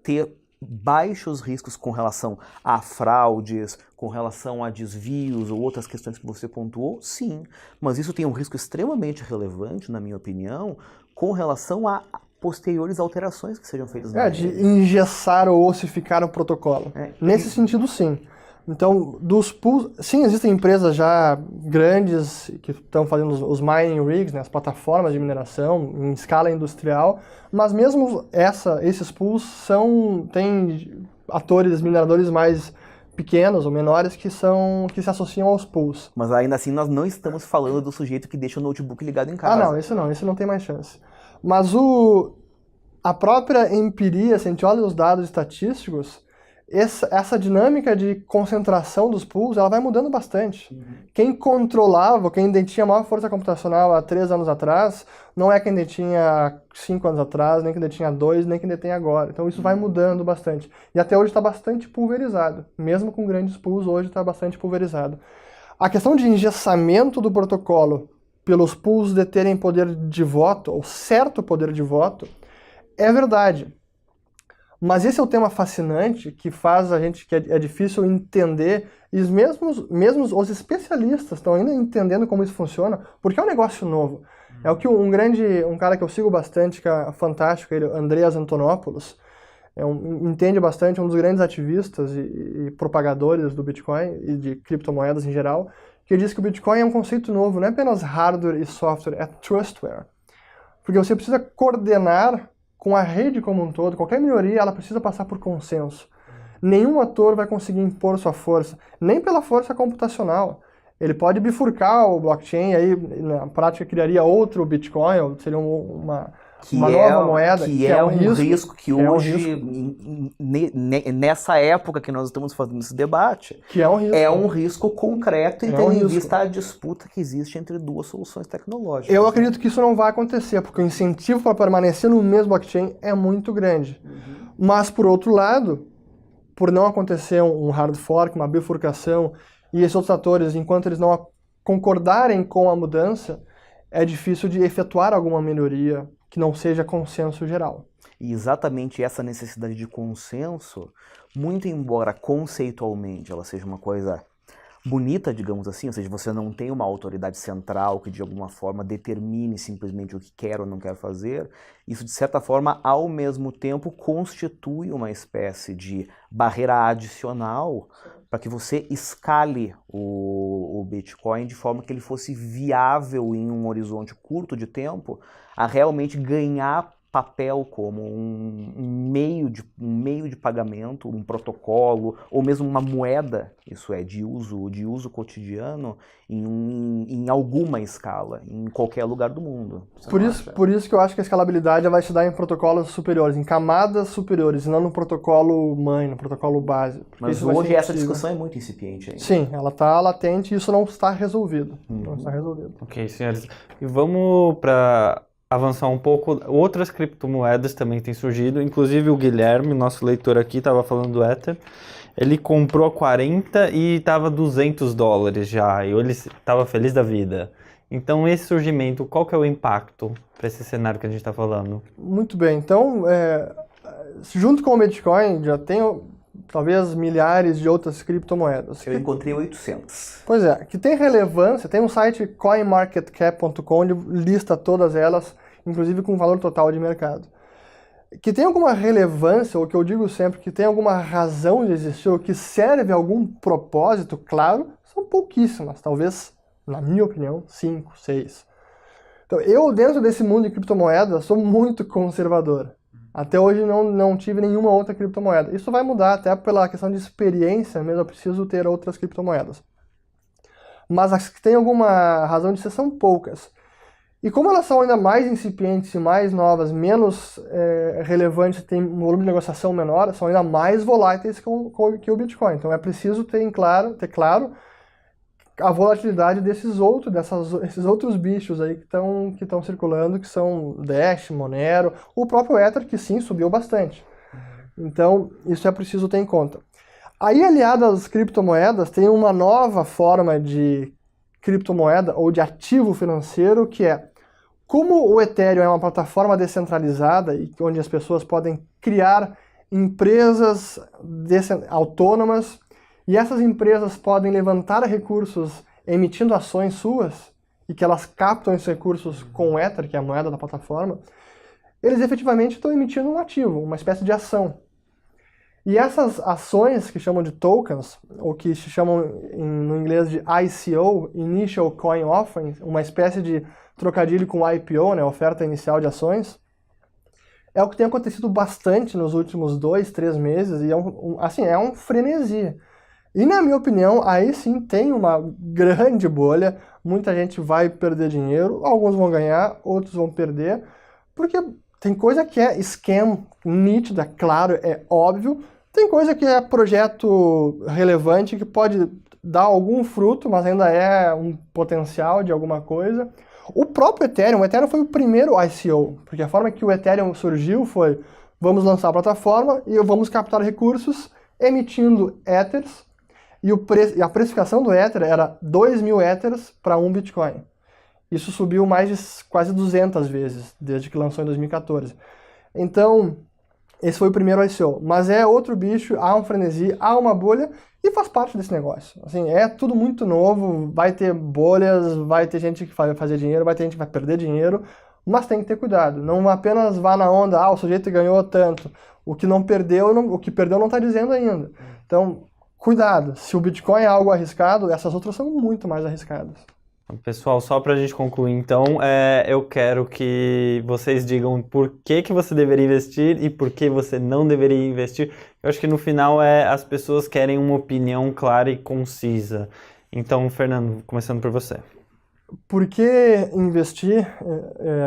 ter baixos riscos com relação a fraudes, com relação a desvios ou outras questões que você pontuou, sim. Mas isso tem um risco extremamente relevante, na minha opinião, com relação a posteriores alterações que sejam feitas na de rede. engessar ou ossificar o protocolo. Nesse sentido, sim. Então, dos pools, sim, existem empresas já grandes que estão fazendo os mining rigs, né, as plataformas de mineração em escala industrial, mas mesmo esses pools têm atores, mineradores mais pequenos ou menores que se associam aos pools. Mas ainda assim nós não estamos falando do sujeito que deixa o notebook ligado em casa. Esse não tem mais chance. Mas a própria empiria, se a gente olha os dados estatísticos, essa dinâmica de concentração dos pools, ela vai mudando bastante. Quem controlava, quem detinha a maior força computacional há 3 anos atrás, não é quem detinha 5 anos atrás, nem quem detinha 2, nem quem detém agora. Então isso vai mudando bastante. E até hoje está bastante pulverizado. Mesmo com grandes pools, hoje está bastante pulverizado. A questão de engessamento do protocolo pelos pools deterem poder de voto, ou certo poder de voto, é verdade. Mas esse é o tema fascinante que faz a gente, que é difícil entender, e mesmo os especialistas estão ainda entendendo como isso funciona, porque é um negócio novo. É o que um cara que eu sigo bastante, que é fantástico, ele, Andreas Antonopoulos, entende bastante, é um dos grandes ativistas e propagadores do Bitcoin e de criptomoedas em geral, que diz que o Bitcoin é um conceito novo, não é apenas hardware e software, é trustware. Porque você precisa coordenar com a rede como um todo, qualquer minoria, ela precisa passar por consenso. Nenhum ator vai conseguir impor sua força, nem pela força computacional. Ele pode bifurcar o blockchain, aí na prática criaria outro Bitcoin, ou seria uma nova moeda. Que é um risco que hoje, nessa época que nós estamos fazendo esse debate, é um risco concreto, tendo em vista a disputa que existe entre duas soluções tecnológicas. Eu acredito que isso não vai acontecer, porque o incentivo para permanecer no mesmo blockchain é muito grande. Mas, por outro lado, por não acontecer um hard fork, uma bifurcação, e esses outros atores, enquanto eles não concordarem com a mudança, é difícil de efetuar alguma melhoria que não seja consenso geral. E exatamente essa necessidade de consenso, muito embora conceitualmente ela seja uma coisa bonita, digamos assim, ou seja, você não tem uma autoridade central que de alguma forma determine simplesmente o que quer ou não quer fazer, isso de certa forma, ao mesmo tempo, constitui uma espécie de barreira adicional para que você escale o Bitcoin de forma que ele fosse viável em um horizonte curto de tempo a realmente ganhar papel como um meio de pagamento, um protocolo, ou mesmo uma moeda, isso é, de uso cotidiano, em alguma escala, em qualquer lugar do mundo. Por isso que eu acho que a escalabilidade vai se dar em protocolos superiores, em camadas superiores, e não no protocolo mãe, no protocolo base. Mas hoje essa discussão é muito incipiente ainda. Sim, ela está latente e isso não está resolvido. Não está resolvido. Ok, senhores. E vamos para avançar um pouco. Outras criptomoedas também têm surgido, inclusive o Guilherme, nosso leitor aqui, estava falando do Ether. Ele comprou a 40 e estava $200 já, e ele estava feliz da vida. Então esse surgimento, qual que é o impacto para esse cenário que a gente está falando? Muito bem, então, junto com o Bitcoin, já tem talvez milhares de outras criptomoedas. Eu encontrei 800. Pois é, que tem relevância, tem um site coinmarketcap.com onde lista todas elas, inclusive com valor total de mercado. Que tem alguma relevância, ou que eu digo sempre, que tem alguma razão de existir, ou que serve a algum propósito, claro, são pouquíssimas, talvez, na minha opinião, 5, 6. Então, eu, dentro desse mundo de criptomoedas, sou muito conservador. Até hoje não tive nenhuma outra criptomoeda. Isso vai mudar até pela questão de experiência, mesmo eu preciso ter outras criptomoedas. Mas as que têm alguma razão de ser são poucas. E como elas são ainda mais incipientes e mais novas, menos relevantes, têm um volume de negociação menor, são ainda mais voláteis que o Bitcoin. Então é preciso ter claro a volatilidade esses outros bichos aí que estão circulando, que são Dash, Monero, o próprio Ether, que sim, subiu bastante. Então, isso é preciso ter em conta. Aí, aliado às criptomoedas, tem uma nova forma de criptomoeda ou de ativo financeiro, que é, como o Ethereum é uma plataforma descentralizada e onde as pessoas podem criar empresas autônomas, e essas empresas podem levantar recursos emitindo ações suas, e que elas captam esses recursos com o Ether, que é a moeda da plataforma, eles efetivamente estão emitindo um ativo, uma espécie de ação. E essas ações, que chamam de tokens, ou que se chamam no inglês de ICO, Initial Coin Offering, uma espécie de trocadilho com IPO, né, oferta inicial de ações, é o que tem acontecido bastante nos últimos 2, 3 meses, e é um frenesi. E na minha opinião, aí sim tem uma grande bolha, muita gente vai perder dinheiro, alguns vão ganhar, outros vão perder, porque tem coisa que é scam nítido, é claro, é óbvio, tem coisa que é projeto relevante, que pode dar algum fruto, mas ainda é um potencial de alguma coisa. O próprio Ethereum, foi o primeiro ICO, porque a forma que o Ethereum surgiu foi, vamos lançar a plataforma e vamos captar recursos emitindo Ethers, e a precificação do Ether era 2.000 Ethers para 1 Bitcoin. Isso subiu mais de quase 200 vezes, desde que lançou em 2014. Então, esse foi o primeiro ICO. Mas é outro bicho, há um frenesi, há uma bolha, e faz parte desse negócio. Assim, é tudo muito novo, vai ter bolhas, vai ter gente que vai fazer dinheiro, vai ter gente que vai perder dinheiro, mas tem que ter cuidado. Não apenas vá na onda, o sujeito ganhou tanto. O que perdeu não está dizendo ainda. Então, cuidado. Se o Bitcoin é algo arriscado, essas outras são muito mais arriscadas. Pessoal, só para a gente concluir, então, eu quero que vocês digam por que você deveria investir e por que você não deveria investir. Eu acho que no final as pessoas querem uma opinião clara e concisa. Então, Fernando, começando por você. Por que investir?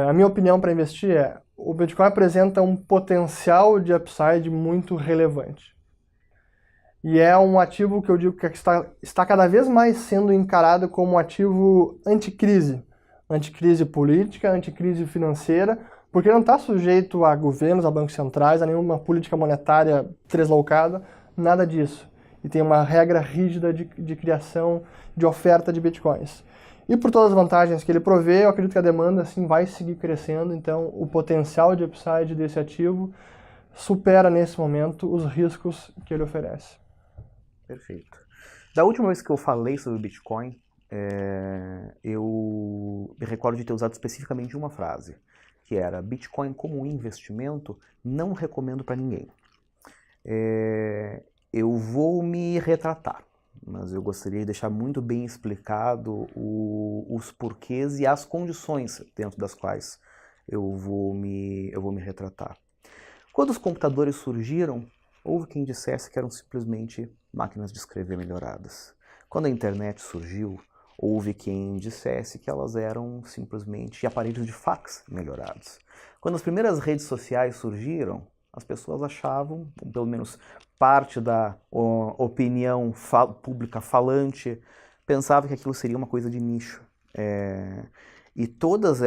A minha opinião para investir é: o Bitcoin apresenta um potencial de upside muito relevante. E é um ativo que eu digo que está cada vez mais sendo encarado como um ativo anticrise. Anticrise política, anticrise financeira, porque não está sujeito a governos, a bancos centrais, a nenhuma política monetária tresloucada, nada disso. E tem uma regra rígida de criação, de oferta de bitcoins. E por todas as vantagens que ele provê, eu acredito que a demanda assim, vai seguir crescendo, então o potencial de upside desse ativo supera nesse momento os riscos que ele oferece. Perfeito. Da última vez que eu falei sobre o Bitcoin, eu me recordo de ter usado especificamente uma frase, que era: Bitcoin como investimento, não recomendo para ninguém. Eu vou me retratar, mas eu gostaria de deixar muito bem explicado os porquês e as condições dentro das quais eu vou me retratar. Quando os computadores surgiram, houve quem dissesse que eram simplesmente máquinas de escrever melhoradas. Quando a internet surgiu, houve quem dissesse que elas eram simplesmente aparelhos de fax melhorados. Quando as primeiras redes sociais surgiram, as pessoas achavam, pelo menos parte da opinião pública falante, pensava que aquilo seria uma coisa de nicho. E todos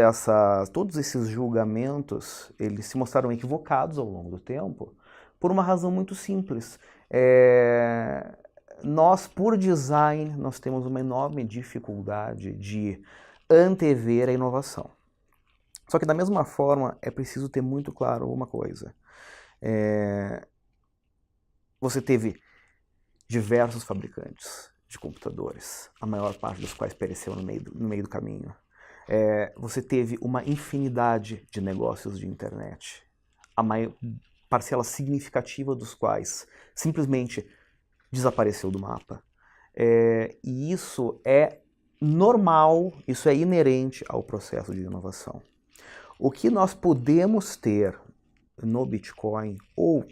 esses julgamentos, eles se mostraram equivocados ao longo do tempo, por uma razão muito simples. Nós, por design, nós temos uma enorme dificuldade de antever a inovação. Só que da mesma forma, é preciso ter muito claro uma coisa. Você teve diversos fabricantes de computadores, a maior parte dos quais pereceu no meio do caminho. Você teve uma infinidade de negócios de internet, a parcela significativa dos quais simplesmente desapareceu do mapa. E isso é normal, isso é inerente ao processo de inovação. O que nós podemos ter no Bitcoin, ou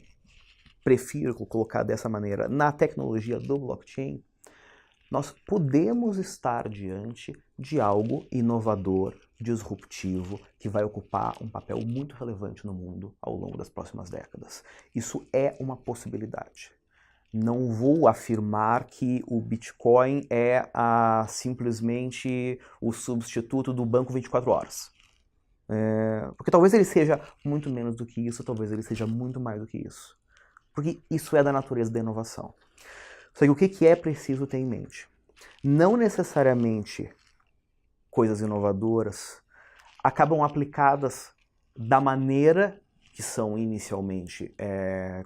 prefiro colocar dessa maneira, na tecnologia do blockchain, nós podemos estar diante de algo inovador, disruptivo, que vai ocupar um papel muito relevante no mundo ao longo das próximas décadas. Isso é uma possibilidade. Não vou afirmar que o Bitcoin é simplesmente o substituto do banco 24 horas. Porque talvez ele seja muito menos do que isso, talvez ele seja muito mais do que isso. Porque isso é da natureza da inovação. Só que o que é preciso ter em mente? Não necessariamente coisas inovadoras acabam aplicadas da maneira que são inicialmente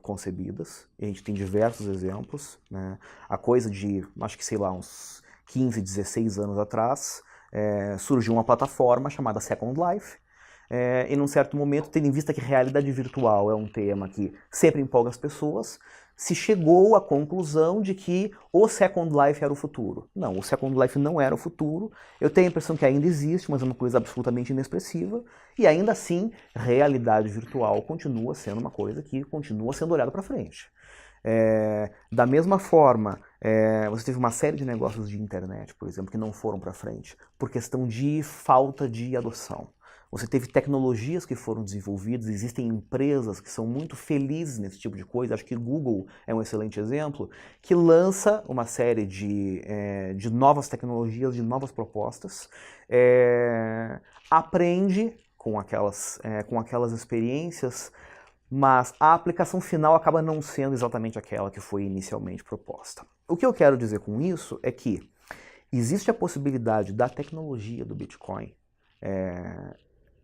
concebidas. E a gente tem diversos exemplos, né? A coisa de, acho que sei lá, uns 15, 16 anos atrás, surgiu uma plataforma chamada Second Life, e num certo momento, tendo em vista que realidade virtual é um tema que sempre empolga as pessoas, se chegou à conclusão de que o Second Life era o futuro. Não, o Second Life não era o futuro. Eu tenho a impressão que ainda existe, mas é uma coisa absolutamente inexpressiva. E ainda assim, realidade virtual continua sendo uma coisa que continua sendo olhada para frente. Da mesma forma, você teve uma série de negócios de internet, por exemplo, que não foram para frente por questão de falta de adoção. Você teve tecnologias que foram desenvolvidas, existem empresas que são muito felizes nesse tipo de coisa. Acho que Google é um excelente exemplo, que lança uma série de novas tecnologias, de novas propostas, aprende com aquelas experiências, mas a aplicação final acaba não sendo exatamente aquela que foi inicialmente proposta. O que eu quero dizer com isso é que existe a possibilidade da tecnologia do Bitcoin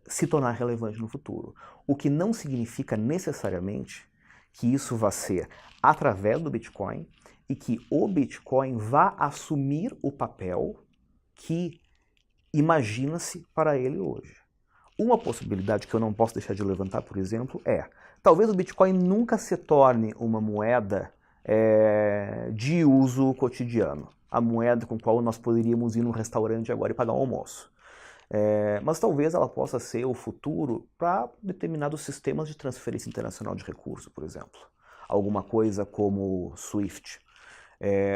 se tornar relevante no futuro. O que não significa necessariamente que isso vá ser através do Bitcoin e que o Bitcoin vá assumir o papel que imagina-se para ele hoje. Uma possibilidade que eu não posso deixar de levantar, por exemplo, talvez o Bitcoin nunca se torne uma moeda de uso cotidiano. A moeda com a qual nós poderíamos ir no restaurante agora e pagar um almoço. Mas talvez ela possa ser o futuro para determinados sistemas de transferência internacional de recursos, por exemplo. Alguma coisa como SWIFT.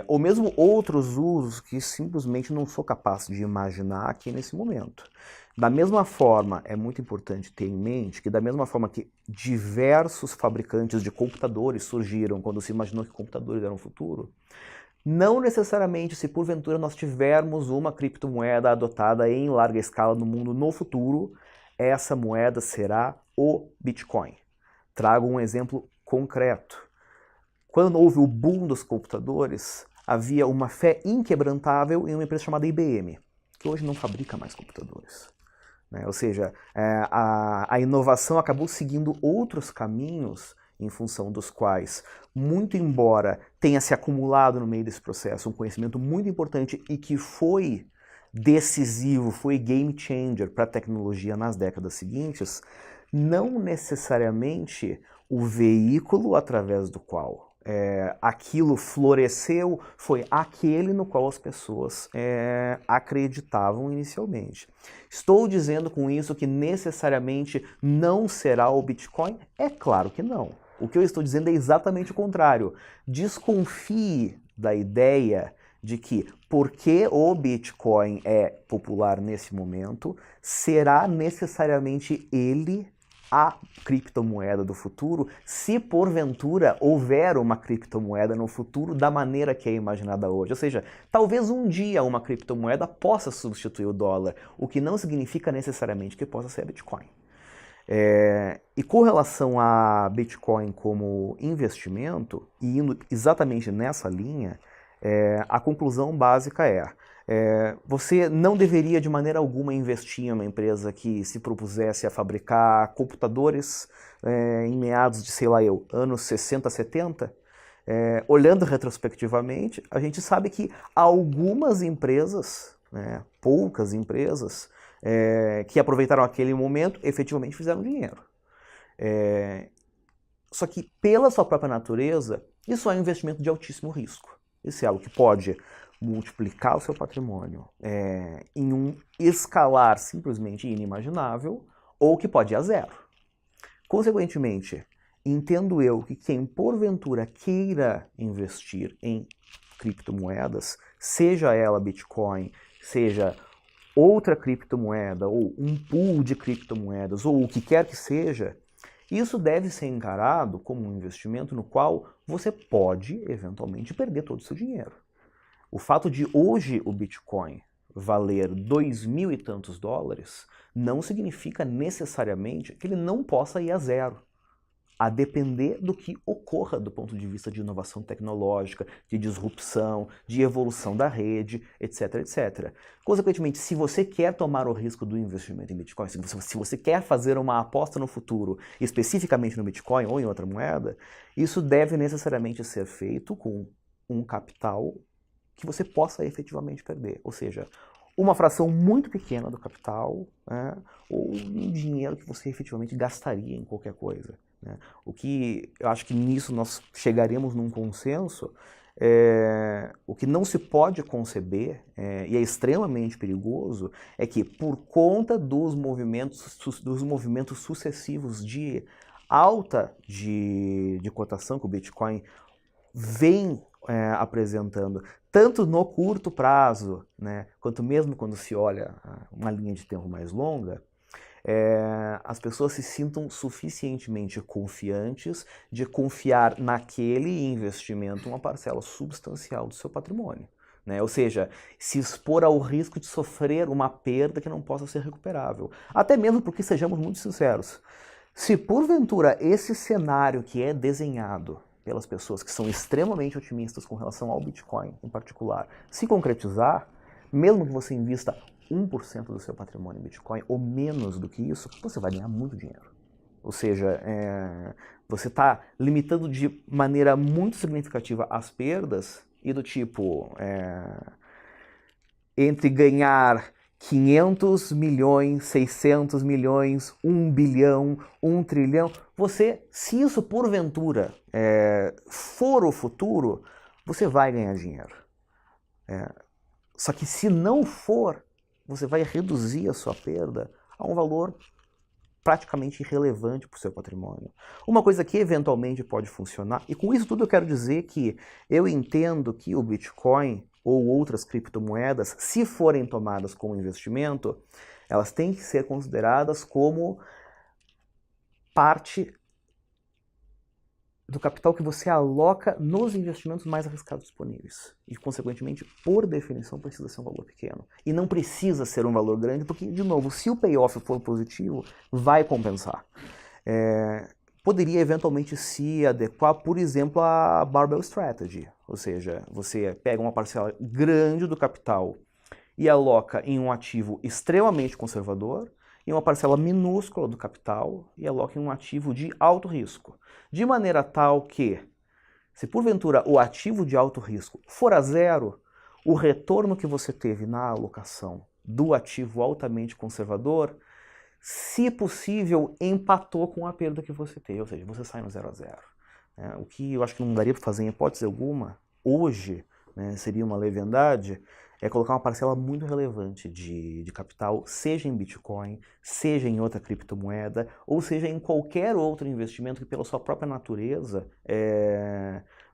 Ou mesmo outros usos que simplesmente não sou capaz de imaginar aqui nesse momento. Da mesma forma, é muito importante ter em mente que da mesma forma que diversos fabricantes de computadores surgiram quando se imaginou que computadores eram o futuro, não necessariamente, se porventura nós tivermos uma criptomoeda adotada em larga escala no mundo no futuro, essa moeda será o Bitcoin. Trago um exemplo concreto. Quando houve o boom dos computadores, havia uma fé inquebrantável em uma empresa chamada IBM, que hoje não fabrica mais computadores. Ou seja, a inovação acabou seguindo outros caminhos em função dos quais, muito embora tenha se acumulado no meio desse processo um conhecimento muito importante e que foi decisivo, foi game changer para a tecnologia nas décadas seguintes, não necessariamente o veículo através do qual aquilo floresceu foi aquele no qual as pessoas acreditavam inicialmente. Estou dizendo com isso que necessariamente não será o Bitcoin? É claro que não. O que eu estou dizendo é exatamente o contrário. Desconfie da ideia de que, porque o Bitcoin é popular nesse momento, será necessariamente ele a criptomoeda do futuro, se porventura houver uma criptomoeda no futuro da maneira que é imaginada hoje. Ou seja, talvez um dia uma criptomoeda possa substituir o dólar, o que não significa necessariamente que possa ser Bitcoin. E com relação a Bitcoin como investimento, e indo exatamente nessa linha, a conclusão básica você não deveria de maneira alguma investir em uma empresa que se propusesse a fabricar computadores em meados de, sei lá anos 60, 70. Olhando retrospectivamente, a gente sabe que algumas empresas, poucas empresas, que aproveitaram aquele momento, efetivamente fizeram dinheiro. Só que, pela sua própria natureza, isso é um investimento de altíssimo risco. Isso é algo que pode multiplicar o seu patrimônio em um escalar simplesmente inimaginável, ou que pode ir a zero. Consequentemente, entendo eu que quem porventura queira investir em criptomoedas, seja ela Bitcoin, seja outra criptomoeda, ou um pool de criptomoedas, ou o que quer que seja, isso deve ser encarado como um investimento no qual você pode, eventualmente, perder todo o seu dinheiro. O fato de hoje o Bitcoin valer 2.000 e tantos dólares não significa necessariamente que ele não possa ir a zero, a depender do que ocorra do ponto de vista de inovação tecnológica, de disrupção, de evolução da rede, etc, etc. Consequentemente, se você quer tomar o risco do investimento em Bitcoin, se você quer fazer uma aposta no futuro, especificamente no Bitcoin ou em outra moeda, isso deve necessariamente ser feito com um capital que você possa efetivamente perder, ou seja, uma fração muito pequena do capital, né, ou um dinheiro que você efetivamente gastaria em qualquer coisa, né. O que eu acho que nisso nós chegaremos num consenso, o que não se pode conceber, e é extremamente perigoso, é que por conta dos movimentos sucessivos de alta de cotação que o Bitcoin vem apresentando, tanto no curto prazo, né, quanto mesmo quando se olha uma linha de tempo mais longa, as pessoas se sintam suficientemente confiantes de confiar naquele investimento uma parcela substancial do seu patrimônio, né? Ou seja, se expor ao risco de sofrer uma perda que não possa ser recuperável. Até mesmo porque, sejamos muito sinceros, se porventura esse cenário que é desenhado pelas pessoas que são extremamente otimistas com relação ao Bitcoin em particular, se concretizar, mesmo que você invista 1% do seu patrimônio em Bitcoin, ou menos do que isso, você vai ganhar muito dinheiro. Ou seja, você está limitando de maneira muito significativa as perdas, e do tipo, entre ganhar 500 milhões, 600 milhões, 1 bilhão, 1 trilhão, se isso porventura for o futuro, você vai ganhar dinheiro. Só que se não for, você vai reduzir a sua perda a um valor praticamente irrelevante para o seu patrimônio. Uma coisa que eventualmente pode funcionar, e com isso tudo eu quero dizer que eu entendo que o Bitcoin ou outras criptomoedas, se forem tomadas como investimento, elas têm que ser consideradas como parte do capital que você aloca nos investimentos mais arriscados disponíveis. E, consequentemente, por definição, precisa ser um valor pequeno. E não precisa ser um valor grande, porque, de novo, se o payoff for positivo, vai compensar. Poderia, eventualmente, se adequar, por exemplo, à Barbell Strategy. Ou seja, você pega uma parcela grande do capital e aloca em um ativo extremamente conservador, e uma parcela minúscula do capital e aloca em um ativo de alto risco. De maneira tal que, se porventura o ativo de alto risco for a zero, o retorno que você teve na alocação do ativo altamente conservador, se possível, empatou com a perda que você teve, ou seja, você sai no 0 a 0. O que eu acho que não daria para fazer em hipótese alguma, hoje, né, seria uma leviandade, é colocar uma parcela muito relevante de capital, seja em Bitcoin, seja em outra criptomoeda, ou seja em qualquer outro investimento que, pela sua própria natureza,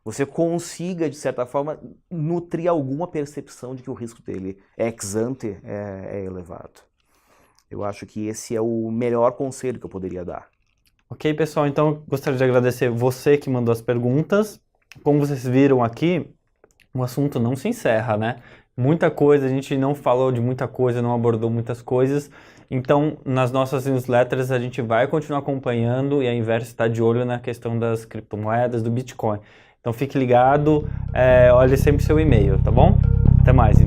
você consiga, de certa forma, nutrir alguma percepção de que o risco dele ex ante é elevado. Eu acho que esse é o melhor conselho que eu poderia dar. Ok, pessoal, então gostaria de agradecer você que mandou as perguntas. Como vocês viram aqui, o assunto não se encerra, né? Muita coisa, a gente não falou de muita coisa, não abordou muitas coisas. Então, nas nossas newsletters, a gente vai continuar acompanhando e a Inverso está de olho na questão das criptomoedas, do Bitcoin. Então, fique ligado, olhe sempre seu e-mail, tá bom? Até mais.